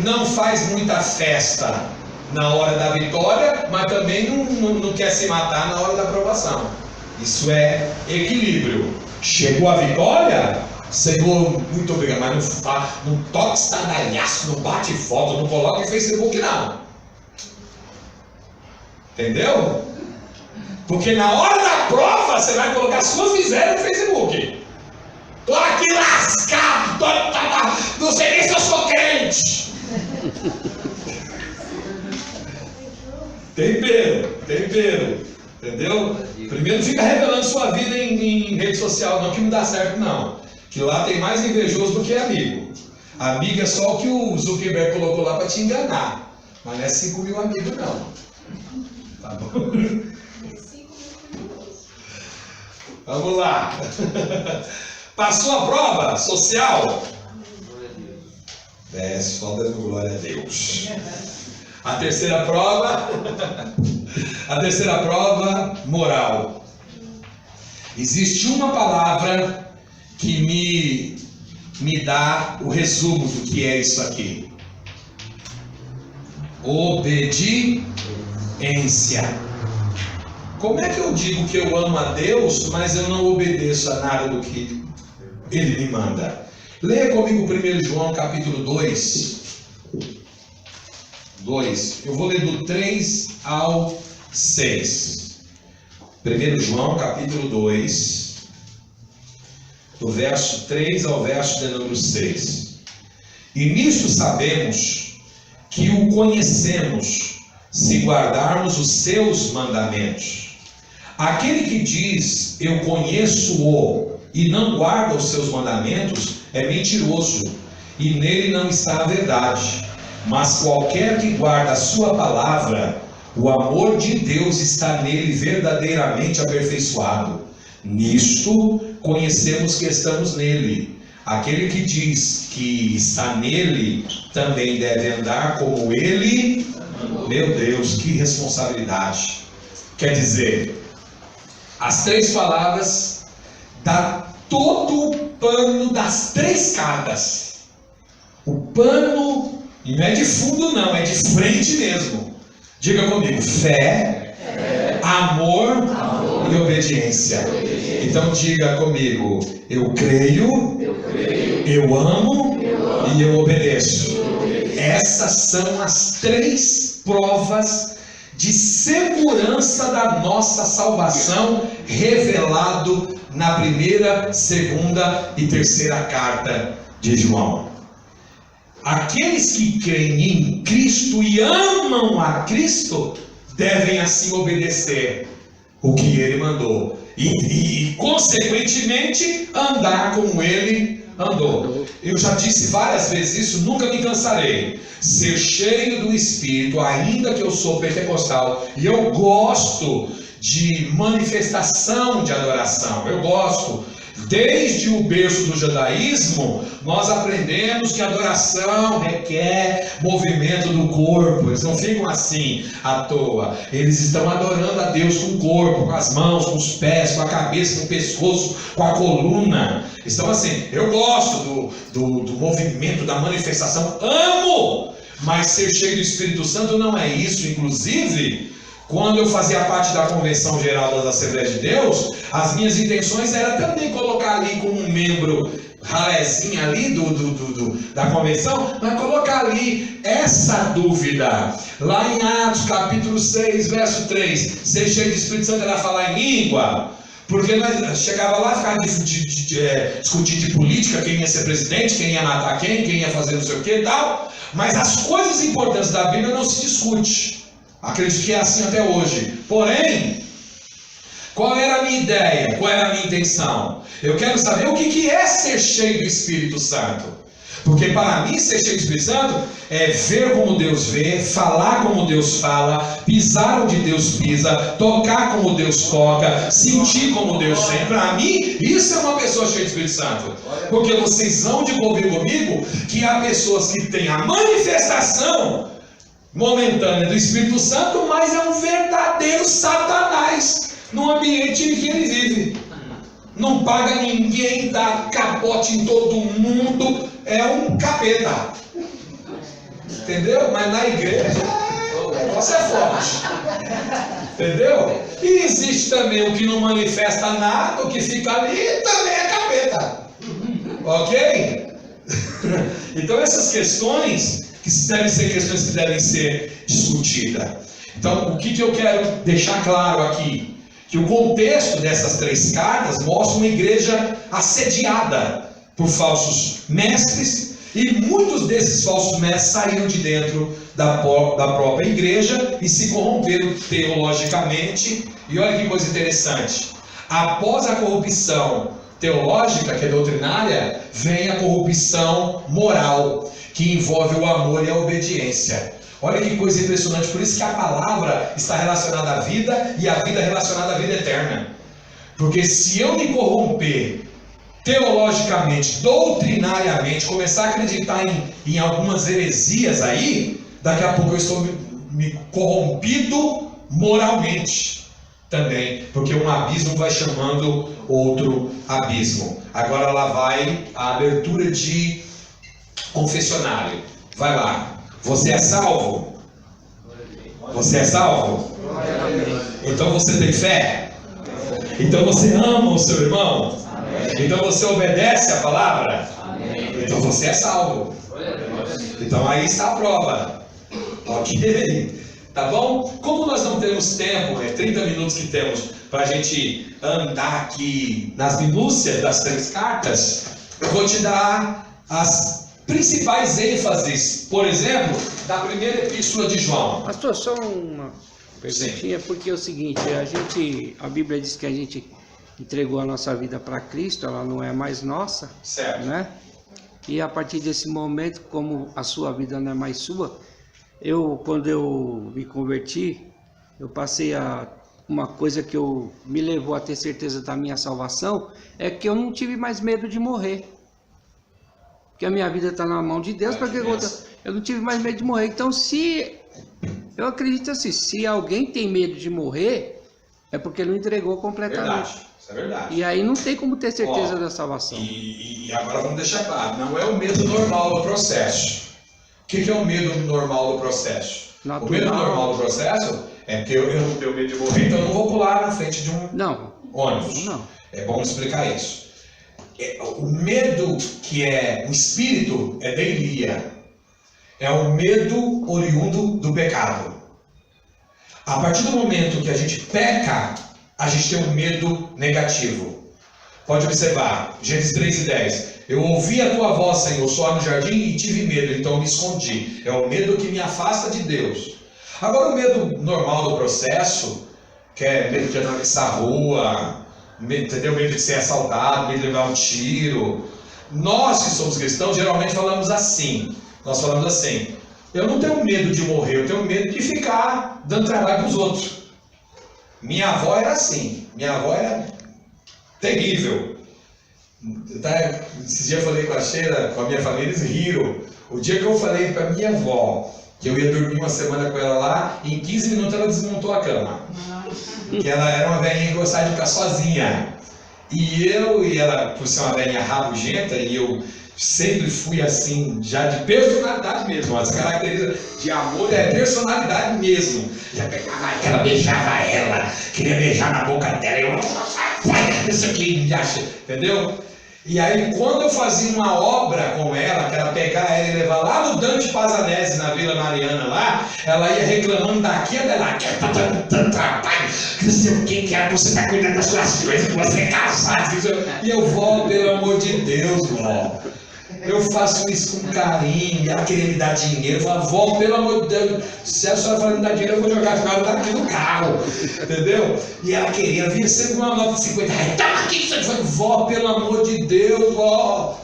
não faz muita festa na hora da vitória, mas também não quer se matar na hora da aprovação. Isso é equilíbrio. Chegou a vitória, Senhor, muito obrigado, mas não toque estardalhaço, não bate foto, não coloque em Facebook não. Entendeu? Porque na hora da prova você vai colocar suas misérias no Facebook. Tô aqui lascado, não sei nem se eu sou crente. Tempero, entendeu? Primeiro não fica revelando sua vida em rede social, não, que não dá certo não. Que lá tem mais invejoso do que amigo. Amigo é só o que o Zuckerberg colocou lá para te enganar. Mas não é 5 mil amigos não. Tá bom? Vamos lá. Passou a prova social? Só dando glória a Deus. A terceira prova, moral. Existe uma palavra que me dá o resumo do que é isso aqui. Obediência. Como é que eu digo que eu amo a Deus, mas eu não obedeço a nada do que Ele me manda? Leia comigo 1 João capítulo 2. Eu vou ler do 3 ao 6. 1 João capítulo 2, do verso 3 ao verso de número 6. E nisto sabemos que o conhecemos, se guardarmos os seus mandamentos. Aquele que diz, eu conheço-o, e não guarda os seus mandamentos, é mentiroso, e nele não está a verdade. Mas qualquer que guarda a sua palavra, o amor de Deus está nele verdadeiramente aperfeiçoado. Nisto conhecemos que estamos nele. Aquele que diz que está nele, também deve andar como ele. Meu Deus, que responsabilidade. Quer dizer, as 3 palavras dá todo o pano das 3 cartas. O pano, e não é de fundo não, é de frente mesmo. Diga comigo, fé, amor e obediência. Então diga comigo, eu creio, eu amo e eu obedeço. Essas são as 3 provas de segurança da nossa salvação, revelado na primeira, segunda e terceira carta de João. Aqueles que creem em Cristo e amam a Cristo, devem assim obedecer o que Ele mandou. E consequentemente, andar como Ele andou. Eu já disse várias vezes isso, nunca me cansarei. Ser cheio do Espírito, ainda que eu sou pentecostal, e eu gosto de manifestação de adoração, eu gosto. Desde o berço do judaísmo, nós aprendemos que a adoração requer movimento do corpo. Eles não ficam assim à toa. Eles estão adorando a Deus com o corpo, com as mãos, com os pés, com a cabeça, com o pescoço, com a coluna. Estão assim. Eu gosto do movimento, da manifestação. Amo! Mas ser cheio do Espírito Santo não é isso. Inclusive, quando eu fazia parte da Convenção Geral das Assembleias de Deus, as minhas intenções eram também colocar ali como um membro ralézinho ali da convenção, mas colocar ali essa dúvida. Lá em Atos capítulo 6, verso 3, ser cheio do Espírito Santo era falar em língua. Porque nós chegava lá, ficava discutindo de política, quem ia ser presidente, quem ia matar quem ia fazer não sei o que e tal. Mas as coisas importantes da Bíblia não se discute. Acredito que é assim até hoje. Porém, qual era a minha ideia? Qual era a minha intenção? Eu quero saber o que é ser cheio do Espírito Santo. Porque para mim ser cheio do Espírito Santo é ver como Deus vê, falar como Deus fala, pisar onde Deus pisa, tocar como Deus toca, sentir como Deus sente. Para mim, isso é uma pessoa cheia do Espírito Santo. Porque vocês vão de ouvir comigo que há pessoas que têm a manifestação momentânea do Espírito Santo, mas é um verdadeiro Satanás no ambiente em que ele vive. Não paga ninguém, dá capote em todo mundo, é um capeta. Entendeu? Mas na igreja o negócio é forte. Entendeu? E existe também o que não manifesta nada, o que fica ali também é capeta. Ok? Então essas questões que devem ser questões que devem ser discutidas. Então, o que eu quero deixar claro aqui? Que o contexto dessas 3 cartas mostra uma igreja assediada por falsos mestres, e muitos desses falsos mestres saíram de dentro da própria igreja e se corromperam teologicamente. E olha que coisa interessante: após a corrupção teológica, que é doutrinária, vem a corrupção moral, que envolve o amor e a obediência. Olha que coisa impressionante. Por isso que a palavra está relacionada à vida, e a vida relacionada à vida eterna. Porque se eu me corromper teologicamente, doutrinariamente, começar a acreditar em algumas heresias aí, daqui a pouco eu estou me corrompido moralmente também, porque um abismo vai chamando outro abismo. Agora lá vai a abertura de confessionário. Vai lá. Você é salvo? Você é salvo? Então você tem fé? Então você ama o seu irmão? Então você obedece a palavra? Então você é salvo. Então aí está a prova. Ok? Tá bom? Como nós não temos tempo, 30 minutos que temos para a gente andar aqui nas minúcias das 3 cartas, eu vou te dar as principais ênfases, por exemplo, da primeira epístola de João. Pastor, só uma perguntinha, porque é o seguinte, a Bíblia diz que a gente entregou a nossa vida para Cristo, ela não é mais nossa, Certo. né? E a partir desse momento, como a sua vida não é mais sua, quando eu me converti, eu passei uma coisa que me levou a ter certeza da minha salvação, é que eu não tive mais medo de morrer. Porque a minha vida está na mão de Deus, para que eu não tive mais medo de morrer. Então, eu acredito assim, se alguém tem medo de morrer, é porque ele não entregou completamente. Verdade, isso é verdade. E aí não tem como ter certeza da salvação. E agora vamos deixar claro, não é o medo normal do processo. O que é o medo normal do processo? Natural. O medo normal do processo é que eu não tenho medo de morrer, então eu não vou pular na frente de um ônibus. Não. É bom explicar isso. O medo que é o espírito é deilia. É o medo oriundo do pecado. A partir do momento que a gente peca, a gente tem um medo negativo. Pode observar, Gênesis 3:10. Eu ouvi a tua voz, Senhor, só no jardim e tive medo, então me escondi. É o medo que me afasta de Deus. Agora o medo normal do processo, que é medo de atravessar a rua, entendeu? Medo de ser assaltado, medo de levar um tiro. Nós que somos cristãos geralmente falamos assim. Nós falamos assim: eu não tenho medo de morrer, eu tenho medo de ficar dando trabalho para os outros. Minha avó era assim, minha avó era terrível. Esses dias eu falei com a Sheila, com a minha família, eles riram. O dia que eu falei para minha avó que eu ia dormir uma semana com ela lá, em 15 minutos ela desmontou a cama. Que ela era uma velhinha que gostava de ficar sozinha. E ela, por ser uma velhinha rabugenta, e eu sempre fui assim, já de personalidade mesmo. As características de amor é personalidade mesmo. Já pegava ela, beijava ela, queria beijar na boca dela, isso aqui, entendeu? E aí, quando eu fazia uma obra com ela, que era pegar ela e levar lá no Dante Pazanese, na Vila Mariana lá, ela ia reclamando daqui até lá, que tá dando tanto trabalho, que não sei o que é, você tá cuidando das suas coisas, que você é casado. E eu vou, pelo amor de Deus, vó. Eu faço isso com carinho, e ela queria me dar dinheiro. Eu falo, vó, pelo amor de Deus, se a senhora for me dar dinheiro, eu vou jogar com ela daqui no carro. Entendeu? E ela queria, vinha sempre com uma nota de 50 reais. Toma aqui, eu falei, vó, pelo amor de Deus, vó.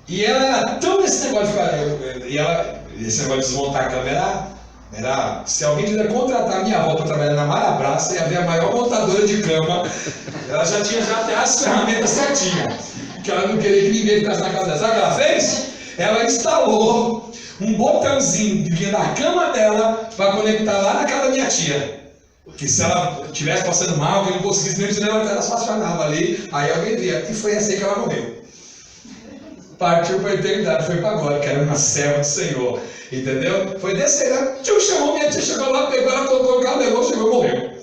E ela era tão esse negócio de esse negócio de desmontar a câmera. Se alguém quiser contratar a minha avó para trabalhar na Marabras, você ia ver a maior montadora de cama. Ela já tinha até as ferramentas certinhas. Que ela não queria que ninguém ficasse na casa dela. Sabe o que ela fez? Ela instalou um botãozinho que vinha da cama dela para conectar lá na casa da minha tia. Que se ela estivesse passando mal, que não conseguisse nem levantar, ela só acionava ali, aí alguém via. E foi assim que ela morreu. Partiu para a eternidade, foi para agora, que era uma serva do Senhor. Entendeu? Foi descer, né? Tio chamou, minha tia chegou lá, pegou ela, colocou o carro, levou, chegou e morreu.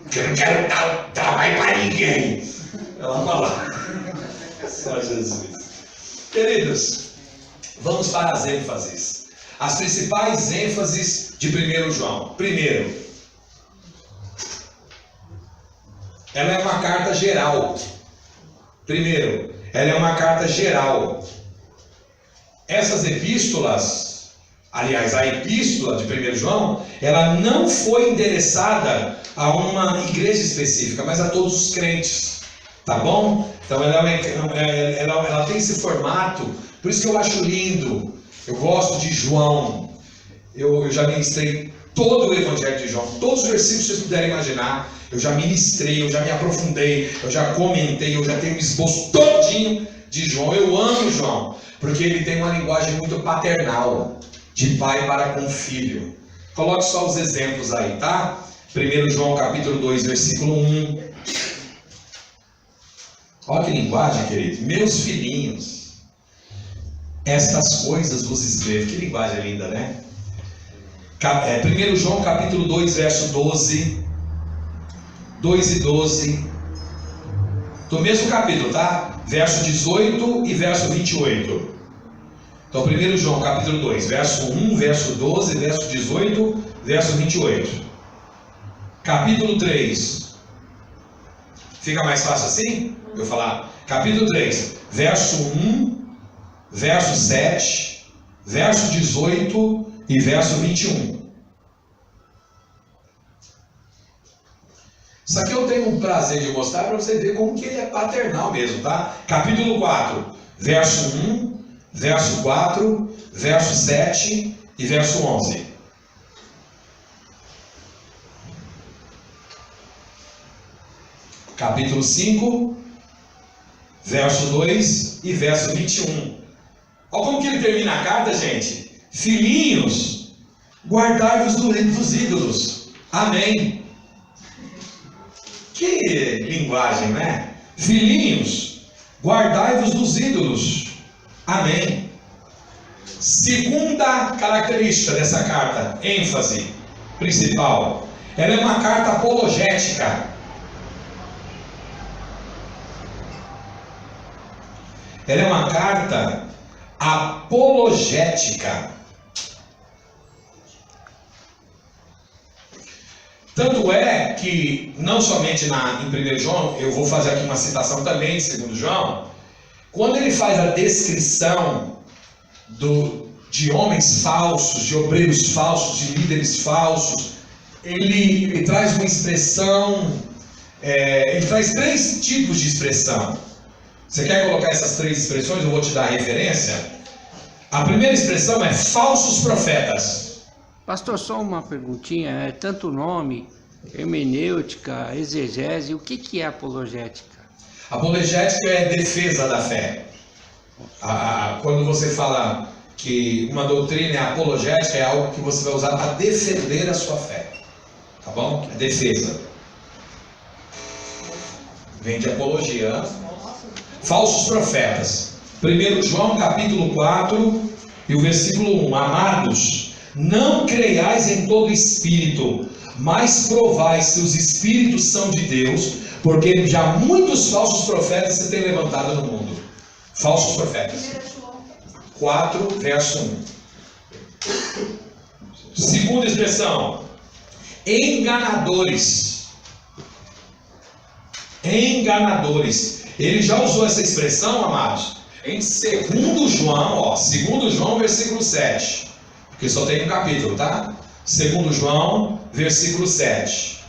Porque eu não quero dar trabalho para ninguém. Ela fala. Só Jesus. Queridos, vamos para as ênfases. As principais ênfases de 1 João. Primeiro, ela é uma carta geral. Primeiro, ela é uma carta geral. Essas epístolas, aliás, a epístola de 1 João, ela não foi endereçada a uma igreja específica, mas a todos os crentes. Tá bom? Então ela tem esse formato, por isso que eu acho lindo. Eu gosto de João. Eu já ministrei todo o Evangelho de João, todos os versículos que vocês puderem imaginar. Eu já ministrei, eu já me aprofundei, eu já comentei, eu já tenho um esboço todinho de João. Eu amo João, porque ele tem uma linguagem muito paternal, de pai para com filho. Coloque só os exemplos aí, tá? 1 João capítulo 2, versículo 1. Olha que linguagem, querido. Meus filhinhos, estas coisas vos escrevo. Que linguagem linda, né? 1 João capítulo 2, verso 12. 2 e 12. Do mesmo capítulo, tá? Verso 18 e verso 28. Então 1 João capítulo 2, verso 1, verso 12, verso 18, verso 28. Capítulo 3. Fica mais fácil assim? Eu falar. Capítulo 3, verso 1 verso 7, verso 18 e verso 21. Isso aqui eu tenho um prazer de mostrar para você ver como que ele é paternal mesmo, tá? Capítulo 4, verso 1, verso 4, verso 7 e verso 11. Capítulo 5, verso 2 e verso 21. Olha como que ele termina a carta, gente. Filhinhos, guardai-vos dos ídolos. Amém. Que linguagem, né? Filhinhos, guardai-vos dos ídolos. Amém. Segunda característica dessa carta, ênfase principal. Ela é uma carta apologética. Ela é uma carta apologética. Tanto é que, não somente em 1 João, eu vou fazer aqui uma citação também em 2 João, quando ele faz a descrição de homens falsos, de obreiros falsos, de líderes falsos, ele traz uma expressão, ele traz 3 tipos de expressão. Você quer colocar essas 3 expressões? Eu vou te dar a referência. A primeira expressão é falsos profetas. Pastor, só uma perguntinha, tanto nome, hermenêutica, exegese, o que é apologética? Apologética é defesa da fé. Quando você fala que uma doutrina é apologética, é algo que você vai usar para defender a sua fé. Tá bom? É defesa. Vem de apologia. Falsos profetas. 1 João capítulo 4 e o versículo 1. Amados, não creiais em todo espírito, mas provai se os espíritos são de Deus, porque já muitos falsos profetas se têm levantado no mundo. Falsos profetas. 4, verso 1. Segunda expressão. Enganadores. Enganadores. Ele já usou essa expressão, amados, em 2 João, 2 João, versículo 7. Porque só tem um capítulo, tá? 2 João, versículo 7.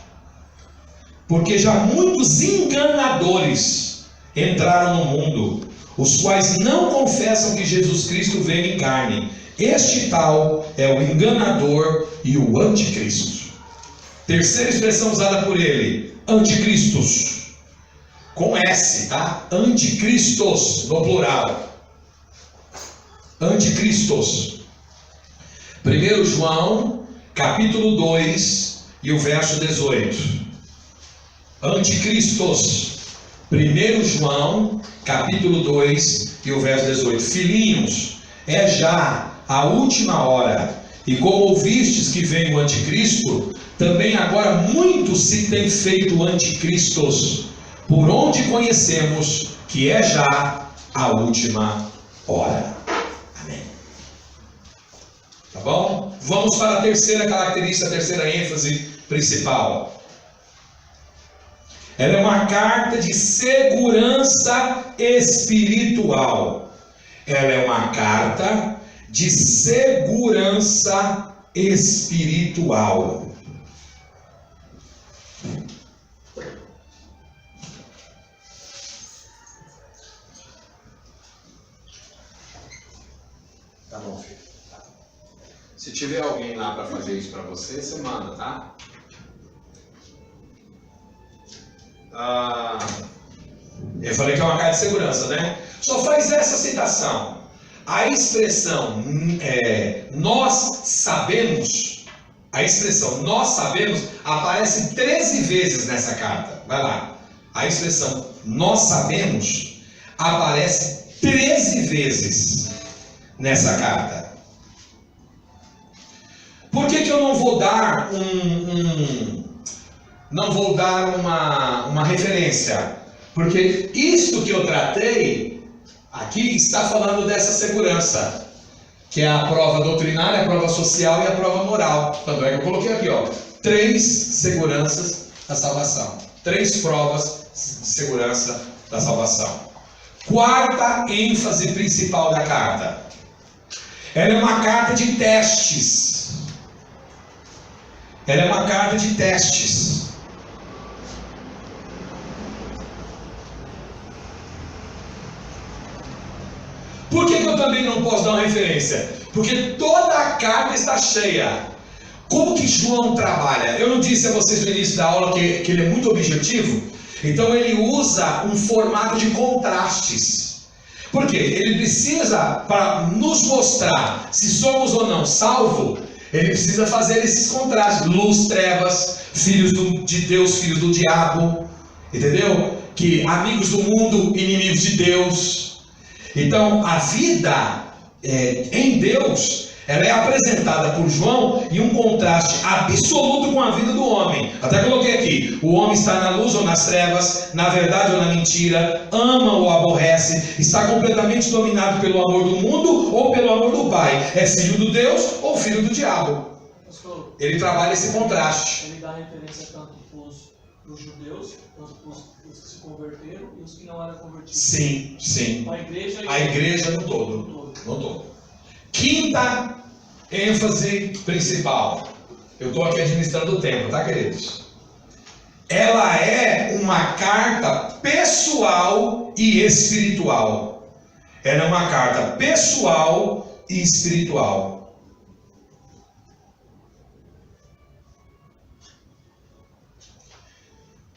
Porque já muitos enganadores entraram no mundo, os quais não confessam que Jesus Cristo veio em carne. Este tal é o enganador e o anticristo. Terceira expressão usada por ele, anticristos. Com S, tá? Anticristos, no plural. Anticristos. 1 João, capítulo 2 e o verso 18. Anticristos. 1 João, capítulo 2 e o verso 18. Filhinhos, é já a última hora, e como ouvistes que vem o anticristo, também agora muitos se têm feito anticristos, por onde conhecemos que é já a última hora. Amém. Tá bom? Vamos para a terceira característica, a terceira ênfase principal. Ela é uma carta de segurança espiritual. Ela é uma carta de segurança espiritual. Tá bom, filho. Se tiver alguém lá para fazer isso para você, você manda, tá? Eu falei que é uma carta de segurança, né? Só faz essa citação. A expressão nós sabemos, a expressão nós sabemos aparece 13 vezes nessa carta. Vai lá. A expressão nós sabemos aparece 13 vezes nessa carta. Por que eu não vou dar uma referência? Porque isto que eu tratei aqui está falando dessa segurança, que é a prova doutrinária, a prova social e a prova moral. Tanto é que eu coloquei aqui, 3 seguranças da salvação, 3 provas de segurança da salvação. Quarta ênfase principal da carta. Ela é uma carta de testes. Ela é uma carta de testes. Por que eu também não posso dar uma referência? Porque toda a carta está cheia. Como que João trabalha? Eu não disse a vocês no início da aula que ele é muito objetivo? Então ele usa um formato de contrastes. Por quê? Ele precisa, para nos mostrar se somos ou não salvos, ele precisa fazer esses contrastes. Luz, trevas, filhos de Deus, filhos do diabo. Entendeu? Que amigos do mundo, inimigos de Deus. Então a vida em Deus, ela é apresentada por João em um contraste absoluto com a vida do homem. Até coloquei aqui: o homem está na luz ou nas trevas, na verdade ou na mentira, ama ou aborrece, está completamente dominado pelo amor do mundo ou pelo amor do Pai, é filho do Deus ou filho do diabo. Pastor, Ele trabalha esse contraste. ele dá referência tanto para os judeus, quanto para os que se converteram e os que não eram convertidos. Sim, sim. A igreja no todo. No todo. Quinta ênfase principal. Eu estou aqui administrando o tempo, tá, queridos? Ela é uma carta pessoal e espiritual. Ela é uma carta pessoal e espiritual.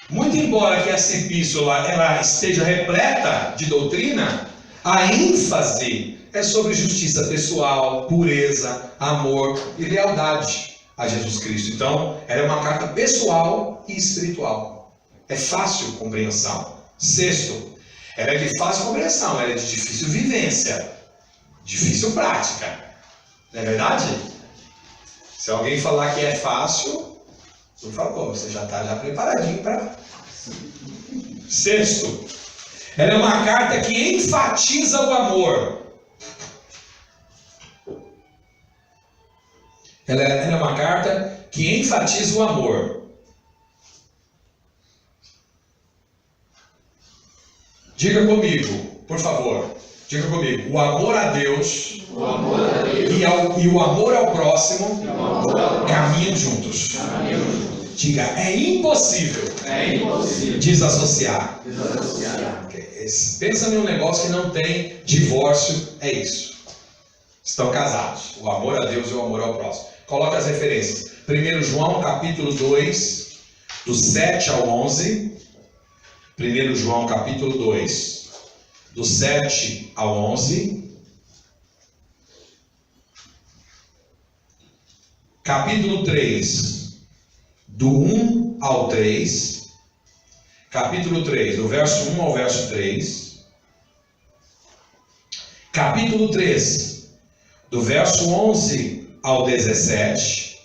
Muito embora que essa epístola ela esteja repleta de doutrina, a ênfase é sobre justiça pessoal, pureza, amor e lealdade a Jesus Cristo. Então, ela é uma carta pessoal e espiritual. É fácil compreensão. Sexto, ela é de fácil compreensão, ela é de difícil vivência, difícil prática. Não é verdade? Se alguém falar que é fácil, por favor, você já está preparadinho para... Sexto, ela é uma carta que enfatiza o amor. Ela é uma carta que enfatiza o amor. Diga comigo, por favor. Diga comigo. O amor a Deus, e o amor ao próximo caminham juntos. Diga, é impossível desassociar. Pensa num negócio que não tem divórcio, é isso. Estão casados. O amor a Deus e o amor ao próximo. Coloca as referências. 1 João capítulo 2, do 7 ao 11. 1 João capítulo 2, do 7 ao 11. Capítulo 3, do 1 ao 3. Capítulo 3, do verso 1 ao verso 3. Capítulo 3, do verso 11 ao 17.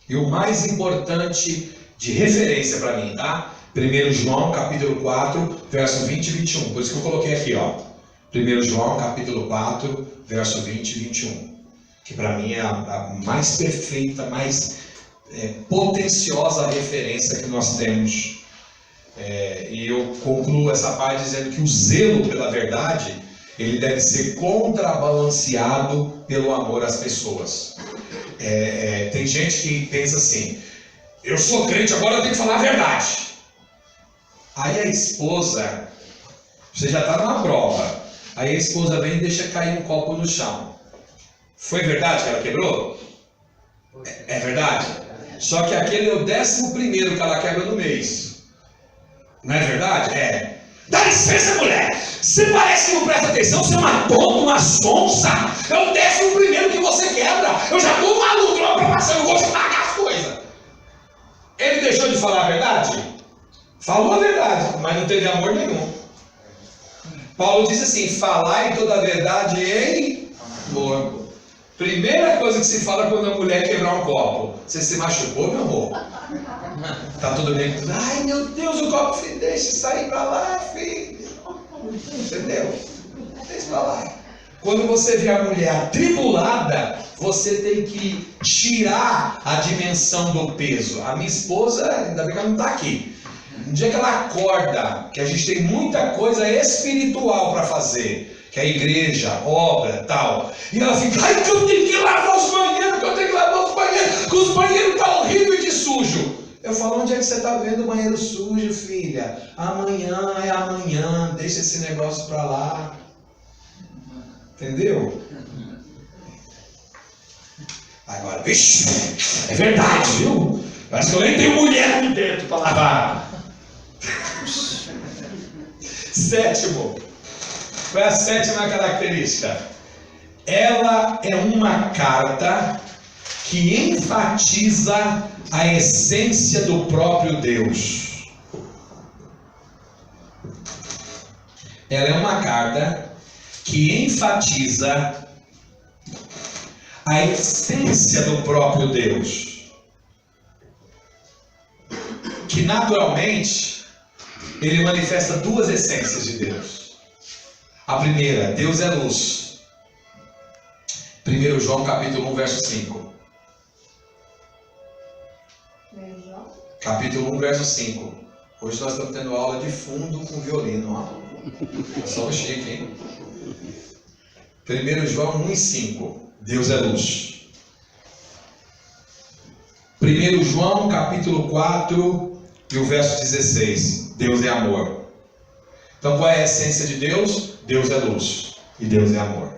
E o mais importante de referência para mim, tá? 1 João capítulo 4, verso 20 e 21. Por isso que eu coloquei aqui, ó. 1 João capítulo 4, verso 20 e 21. Que para mim é a mais perfeita, mais potenciosa referência que nós temos. E eu concluo essa parte dizendo que o zelo pela verdade, ele deve ser contrabalanceado pelo amor às pessoas. Tem gente que pensa assim: eu sou crente, agora eu tenho que falar a verdade. Aí a esposa, você já está numa prova, aí a esposa vem e deixa cair um copo no chão. Foi verdade que ela quebrou? É verdade? Só que aquele é o 11º que ela quebra no mês. Não é verdade? Dá licença, mulher! Você parece que não presta atenção, você é uma tonta, uma sonsa. É o 11º que você quebra. Eu já estou maluco, lá para passar, eu vou te pagar as coisas. Ele deixou de falar a verdade? Falou a verdade, mas não teve amor nenhum. Paulo disse assim: falai toda a verdade em amor. Primeira coisa que se fala quando a mulher quebrar um copo: você se machucou, meu amor? Tá tudo bem? Ai, meu Deus, o copo, deixa sair pra lá, filho. Entendeu? Deixa pra lá. Quando você vê a mulher atribulada, você tem que tirar a dimensão do peso. A minha esposa, ainda bem que ela não está aqui. Um dia que ela acorda, que a gente tem muita coisa espiritual para fazer, que é a igreja, obra, tal. E ela fica, ai, que eu tenho que lavar os banheiros, que eu tenho que lavar os banheiros, que os banheiros estão horríveis de sujo. Eu falo, onde é que você está vendo o banheiro sujo, filha? Amanhã é amanhã, deixa esse negócio para lá. Entendeu? Agora, vixe, é verdade, viu? Parece que eu nem tenho mulher ali dentro para lavar. Sétimo. Qual é a sétima característica? Ela é uma carta que enfatiza a essência do próprio Deus. Ela é uma carta que enfatiza a essência do próprio Deus. Que naturalmente ele manifesta duas essências de Deus. A primeira, Deus é luz. 1 João capítulo 1, verso 5. Capítulo 1, verso 5. Hoje nós estamos tendo aula de fundo com violino. Ó. Só chique, hein? 1 João 1 e 5. Deus é luz. 1 João capítulo 4 e o verso 16. Deus é amor. Então qual é a essência de Deus? Deus é luz e Deus é amor.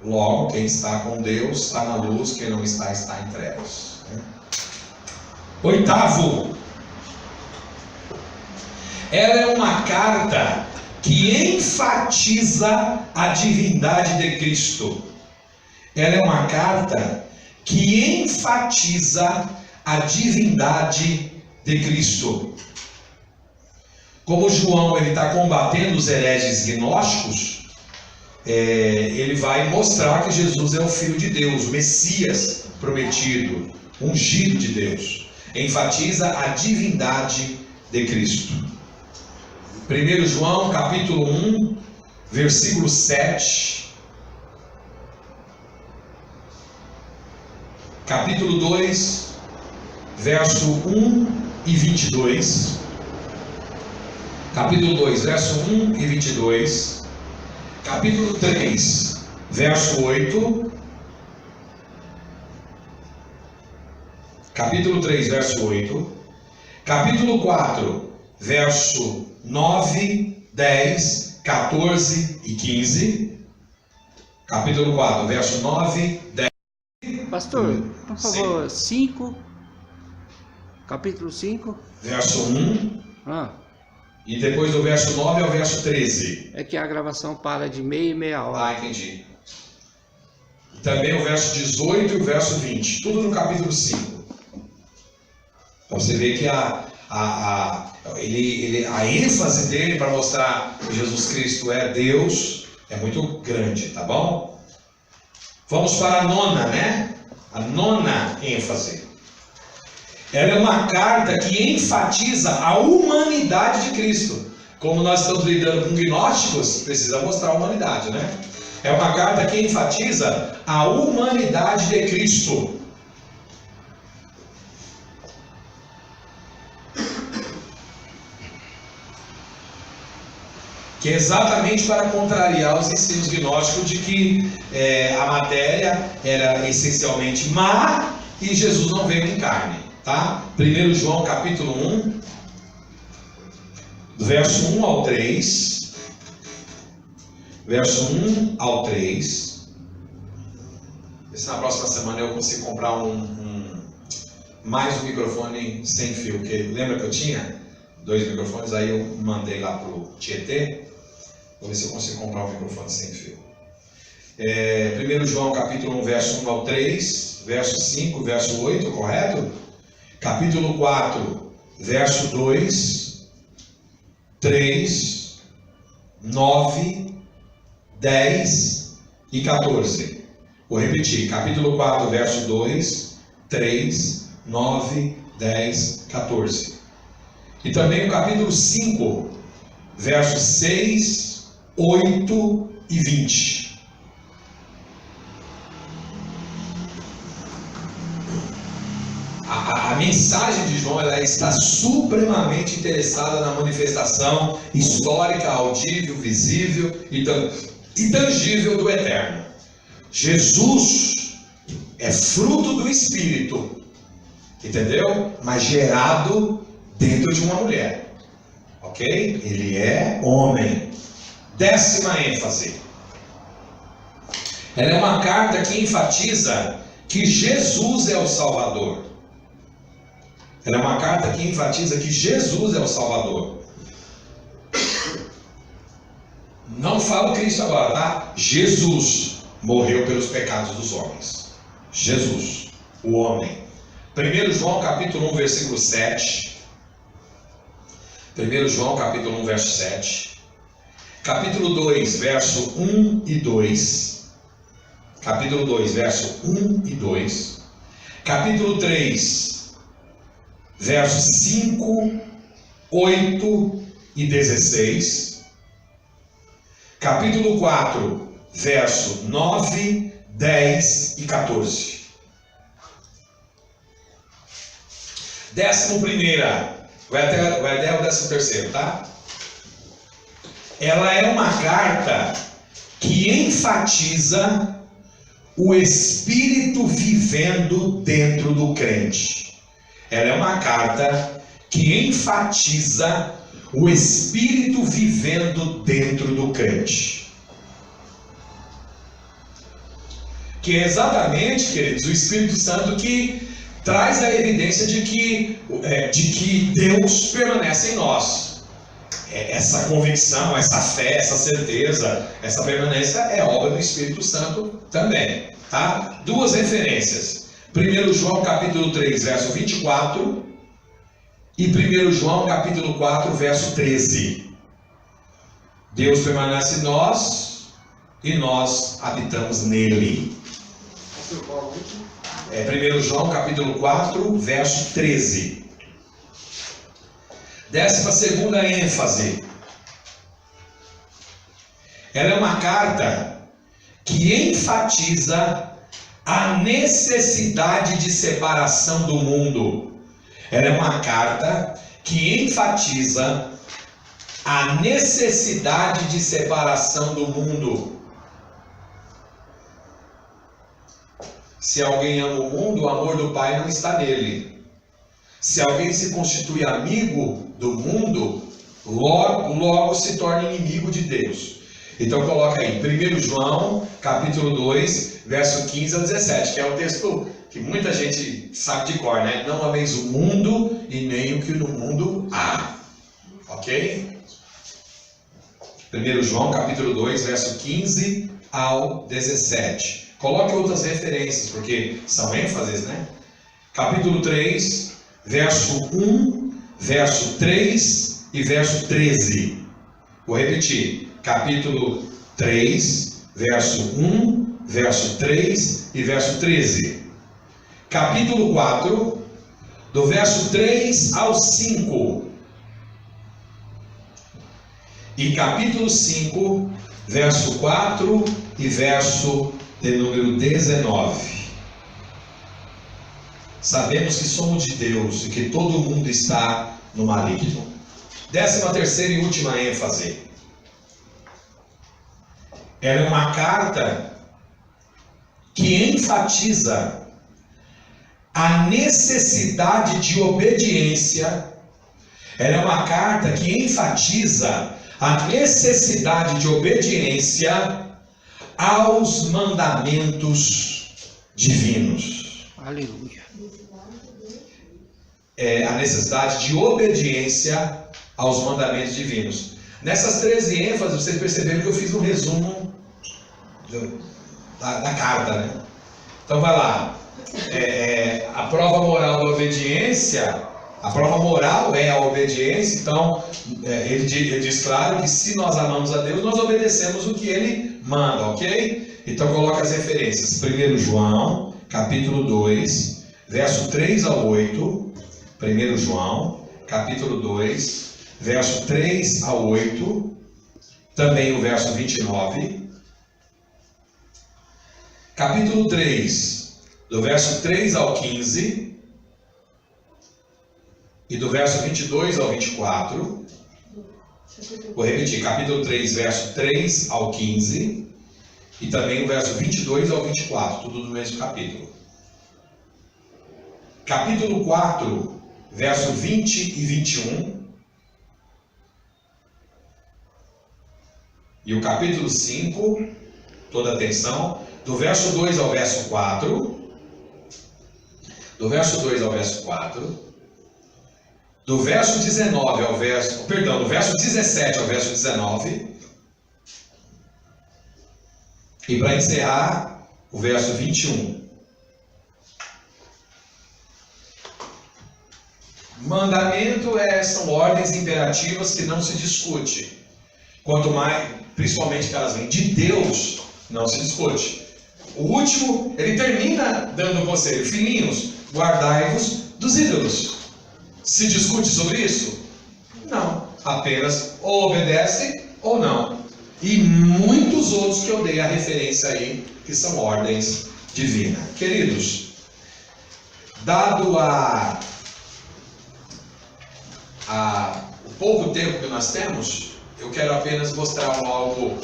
Logo, quem está com Deus está na luz, quem não está, está em trevas. Oitavo, ela é uma carta que enfatiza a divindade de Cristo. Ela é uma carta que enfatiza a divindade de Cristo. Como João está combatendo os hereges gnósticos, ele vai mostrar que Jesus é o Filho de Deus, o Messias prometido, ungido de Deus. Enfatiza a divindade de Cristo. 1 João capítulo 1, versículo 7. Capítulo 2, verso 1 e 22. Capítulo 2, verso 1 e 22. Capítulo 3, verso 8. Capítulo 3, verso 8. Capítulo 4, verso 9, 10, 14 e 15. Capítulo 4, verso 9, 10. Pastor, por favor, 5. Capítulo 5. Verso 1. E depois do verso 9 ao verso 13. É que a gravação para de meia e meia hora. Entendi. Também o verso 18 e o verso 20. Tudo no capítulo 5. Então você vê que a ênfase dele para mostrar que Jesus Cristo é Deus é muito grande, tá bom? Vamos para a nona, né? A nona ênfase. Ela é uma carta que enfatiza a humanidade de Cristo. Como nós estamos lidando com gnósticos, precisa mostrar a humanidade, né? É uma carta que enfatiza a humanidade de Cristo. Que é exatamente para contrariar os ensinos gnósticos de que a matéria era essencialmente má e Jesus não veio em carne. Tá? 1 João capítulo 1, verso 1 ao 3. Verso 1 ao 3. Vê se na próxima semana eu consigo comprar mais um microfone sem fio. Porque lembra que eu tinha 2 microfones? Aí eu mandei lá para o Tietê. Vou ver se eu consigo comprar um microfone sem fio. 1 João capítulo 1, verso 1 ao 3. Verso 5, verso 8, correto? Capítulo 4, verso 2, 3, 9, 10 e 14. Vou repetir, capítulo 4, verso 2, 3, 9, 10, 14. E também o capítulo 5, verso 6, 8 e 20. A mensagem de João, ela está supremamente interessada na manifestação histórica, audível, visível e tangível do Eterno. Jesus é fruto do Espírito, entendeu? Mas gerado dentro de uma mulher, ok? Ele é homem. 10ª ênfase. Ela é uma carta que enfatiza que Jesus é o Salvador. Ela é uma carta que enfatiza que Jesus é o Salvador. Não falo Cristo agora, tá? Jesus morreu pelos pecados dos homens. Jesus, o homem. 1 João capítulo 1, versículo 7. 1 João capítulo 1, verso 7. Capítulo 2, verso 1 e 2. Capítulo 2, verso 1 e 2. Capítulo 3, versos 5, 8 e 16. Capítulo 4, verso 9, 10 e 14. 11ª, vai até o 13º, tá? Ela é uma carta que enfatiza o Espírito vivendo dentro do crente. Ela é uma carta que enfatiza o Espírito vivendo dentro do crente. Que é exatamente, queridos, o Espírito Santo que traz a evidência de que Deus permanece em nós. Essa convicção, essa fé, essa certeza, essa permanência é obra do Espírito Santo também, tá? 2 referências. 1 João capítulo 3, verso 24 e 1 João capítulo 4, verso 13. Deus permanece em nós e nós habitamos nele. 1 João capítulo 4, verso 13. 12ª ênfase. Ela é uma carta que enfatiza a necessidade de separação do mundo. Ela é uma carta que enfatiza a necessidade de separação do mundo. Se alguém ama o mundo, o amor do Pai não está nele. Se alguém se constitui amigo do mundo, logo se torna inimigo de Deus. Então coloca aí, 1 João, capítulo 2, verso 15 a 17, que é o texto que muita gente sabe de cor, né? Não ameis o mundo e nem o que no mundo há. Ok? 1 João, capítulo 2, verso 15 ao 17. Coloque outras referências, porque são ênfases, né? Capítulo 3, verso 1, verso 3 e verso 13. Vou repetir. Capítulo 3, verso 1, verso 3 e verso 13. Capítulo 4, do verso 3 ao 5. E capítulo 5, verso 4 e verso de número 19. Sabemos que somos de Deus e que todo mundo está no maligno. 13ª e última ênfase. Ela é uma carta que enfatiza a necessidade de obediência. Ela é uma carta que enfatiza a necessidade de obediência aos mandamentos divinos. Aleluia. A necessidade de obediência aos mandamentos divinos. Nessas 13 ênfases, vocês perceberam que eu fiz um resumo da carta, né? Então vai lá. A prova moral da obediência, a prova moral é a obediência. Então ele diz claro que se nós amamos a Deus, nós obedecemos o que Ele manda, ok? Então coloca as referências. 1 João, capítulo 2, verso 3 a 8. 1 João, capítulo 2, verso 3 a 8. também o verso 29. Capítulo 3, do verso 3 ao 15. E do verso 22 ao 24. Vou repetir, capítulo 3, verso 3 ao 15. E também o verso 22 ao 24, tudo no mesmo capítulo. Capítulo 4, verso 20 e 21. E o capítulo 5, toda atenção, do verso 2 ao verso 4. Do verso 2 ao verso 4. Do verso 19 ao verso, perdão, do verso 17 ao verso 19. E para encerrar, o verso 21. Mandamento são ordens imperativas que não se discute. Quanto mais, principalmente que elas vêm de Deus, não se discute. O último, ele termina dando um conselho: filhinhos, guardai-vos dos ídolos. Se discute sobre isso? Não. Apenas ou obedece ou não. E muitos outros que eu dei a referência aí, que são ordens divinas. Queridos, dado o pouco tempo que nós temos, eu quero apenas mostrar algo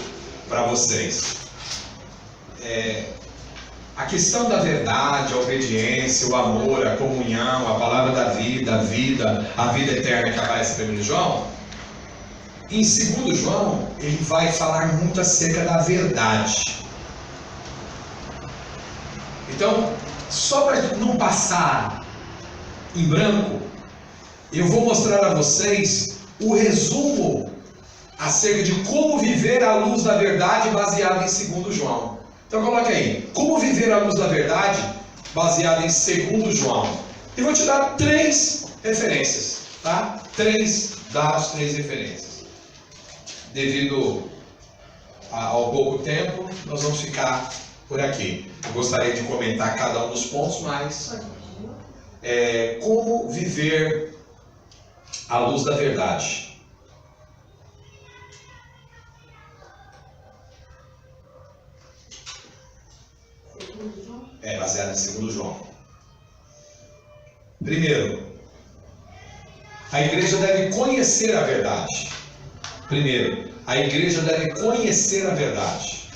para vocês. A questão da verdade, a obediência, o amor, a comunhão, a palavra da vida, a vida eterna que aparece em 1 João. Em 2 João, ele vai falar muito acerca da verdade. Então, só para não passar em branco, eu vou mostrar a vocês o resumo acerca de como viver à luz da verdade baseado em 2 João. Então coloque aí, como viver à luz da verdade baseado em 2 João. Eu vou te dar 3 referências, tá? 3 dados, 3 referências. Devido ao pouco tempo, nós vamos ficar por aqui. Eu gostaria de comentar cada um dos pontos, mas como viver à luz da verdade. Baseado em 2 João. Primeiro, a igreja deve conhecer a verdade. Primeiro, a igreja deve conhecer a verdade.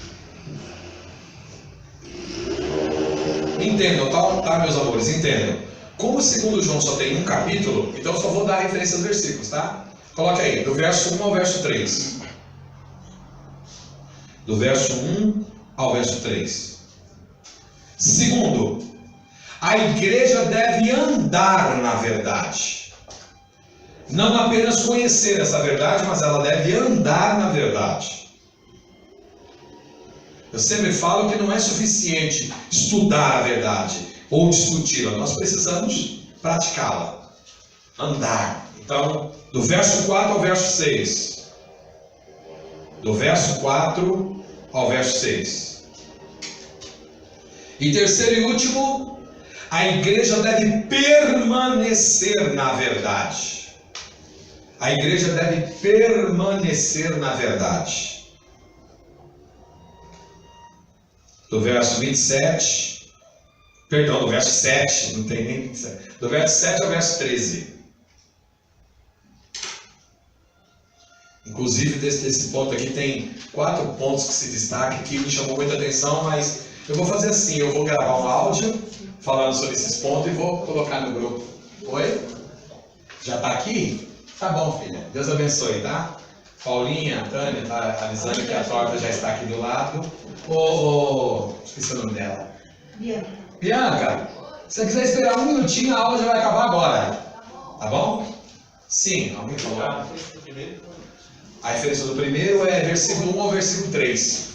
Entendam, tá, meus amores? Entendam. Como 2 João só tem um capítulo, então eu só vou dar referência aos versículos, tá? Coloque aí, do verso 1 ao verso 3. Do verso 1 ao verso 3. Segundo, a igreja deve andar na verdade. Não apenas conhecer essa verdade, mas ela deve andar na verdade. Eu sempre falo que não é suficiente estudar a verdade ou discuti-la. Nós precisamos praticá-la. Andar. Então, do verso 4 ao verso 6. Do verso 4 ao verso 6. E terceiro e último, a igreja deve permanecer na verdade. A igreja deve permanecer na verdade. Do verso 27, perdão, do verso 7, não tem nem 27. Do verso 7 ao verso 13. Inclusive, desse ponto aqui tem 4 pontos que se destacam, que me chamou muita atenção, mas eu vou fazer assim, eu vou gravar um áudio falando sobre esses pontos e vou colocar no grupo. Oi? Já está aqui? Tá bom, filha. Deus abençoe, tá? Paulinha, Tânia, tá avisando que a torta já está aqui do lado. Esqueci o nome dela. Bianca, se você quiser esperar um minutinho, a aula já vai acabar agora. Tá bom? Sim, alguém falou. A referência do primeiro é versículo 1 ao versículo 3.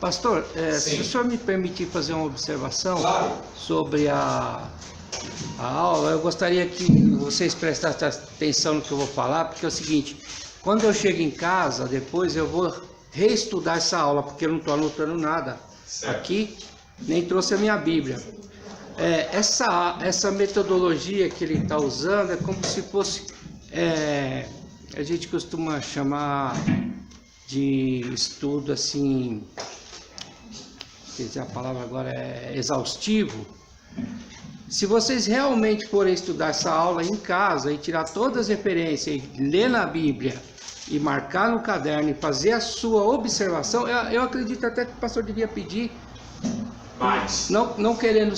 Pastor, se o senhor me permitir fazer uma observação, claro, sobre a aula, eu gostaria que vocês prestassem atenção no que eu vou falar, porque é o seguinte: quando eu chego em casa, depois eu vou reestudar essa aula, porque eu não estou anotando nada aqui, nem trouxe a minha Bíblia. Essa metodologia que ele está usando é como se fosse a gente costuma chamar de estudo assim, quer dizer, a palavra agora é exaustivo. Se vocês realmente forem estudar essa aula em casa e tirar todas as referências e ler na Bíblia e marcar no caderno e fazer a sua observação, eu acredito até que o pastor devia pedir, não querendo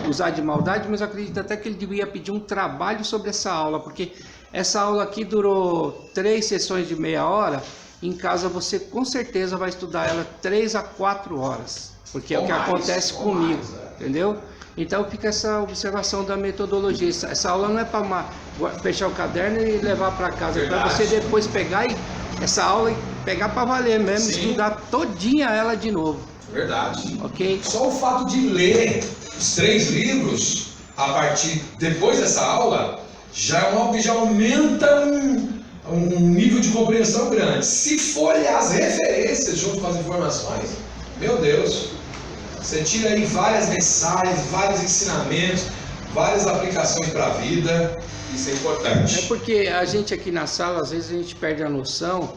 usar de maldade, mas eu acredito até que ele devia pedir um trabalho sobre essa aula, porque essa aula aqui durou 3 sessões de meia hora. Em casa você com certeza vai estudar ela 3 a 4 horas, porque é o que acontece comigo, entendeu? Então fica essa observação da metodologia. Essa aula não é para fechar o caderno e levar para casa, é para você depois pegar essa aula e pegar para valer mesmo, estudar todinha ela de novo. Verdade. Ok? Só o fato de ler os 3 livros depois dessa aula já é algo que já aumenta um nível de compreensão grande. Se for olhar as referências junto com as informações, meu Deus, você tira aí várias mensagens, vários ensinamentos, várias aplicações para a vida. Isso é importante. É porque a gente aqui na sala, às vezes a gente perde a noção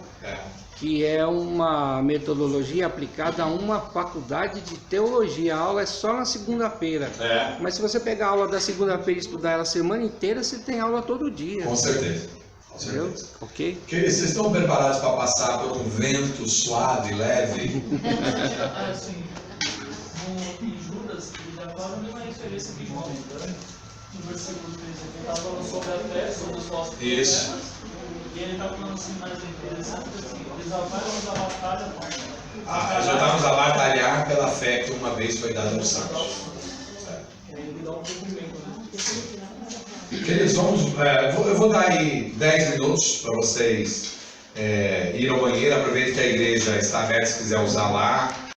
que é uma metodologia aplicada a uma faculdade de teologia. A aula é só na segunda-feira. Mas se você pegar a aula da segunda-feira e estudar ela a semana inteira, você tem aula todo dia. Com certeza. Entendeu? Ok? Queridos, vocês estão preparados para passar por um vento suave, leve? Assim, em Judas, ele já fala uma referência que João, no versículo 13, ele está falando sobre a fé, sobre os nossos Isso. e ele está falando assim, mais interessante, assim, eles vamos a batalha. Ajudamos a batalhar pela fé que uma vez foi dada aos santos. Ele dá um cumprimento, né? Queridos, eu vou dar aí 10 minutos para vocês ir ao banheiro. Aproveite que a igreja está aberta se quiser usar lá.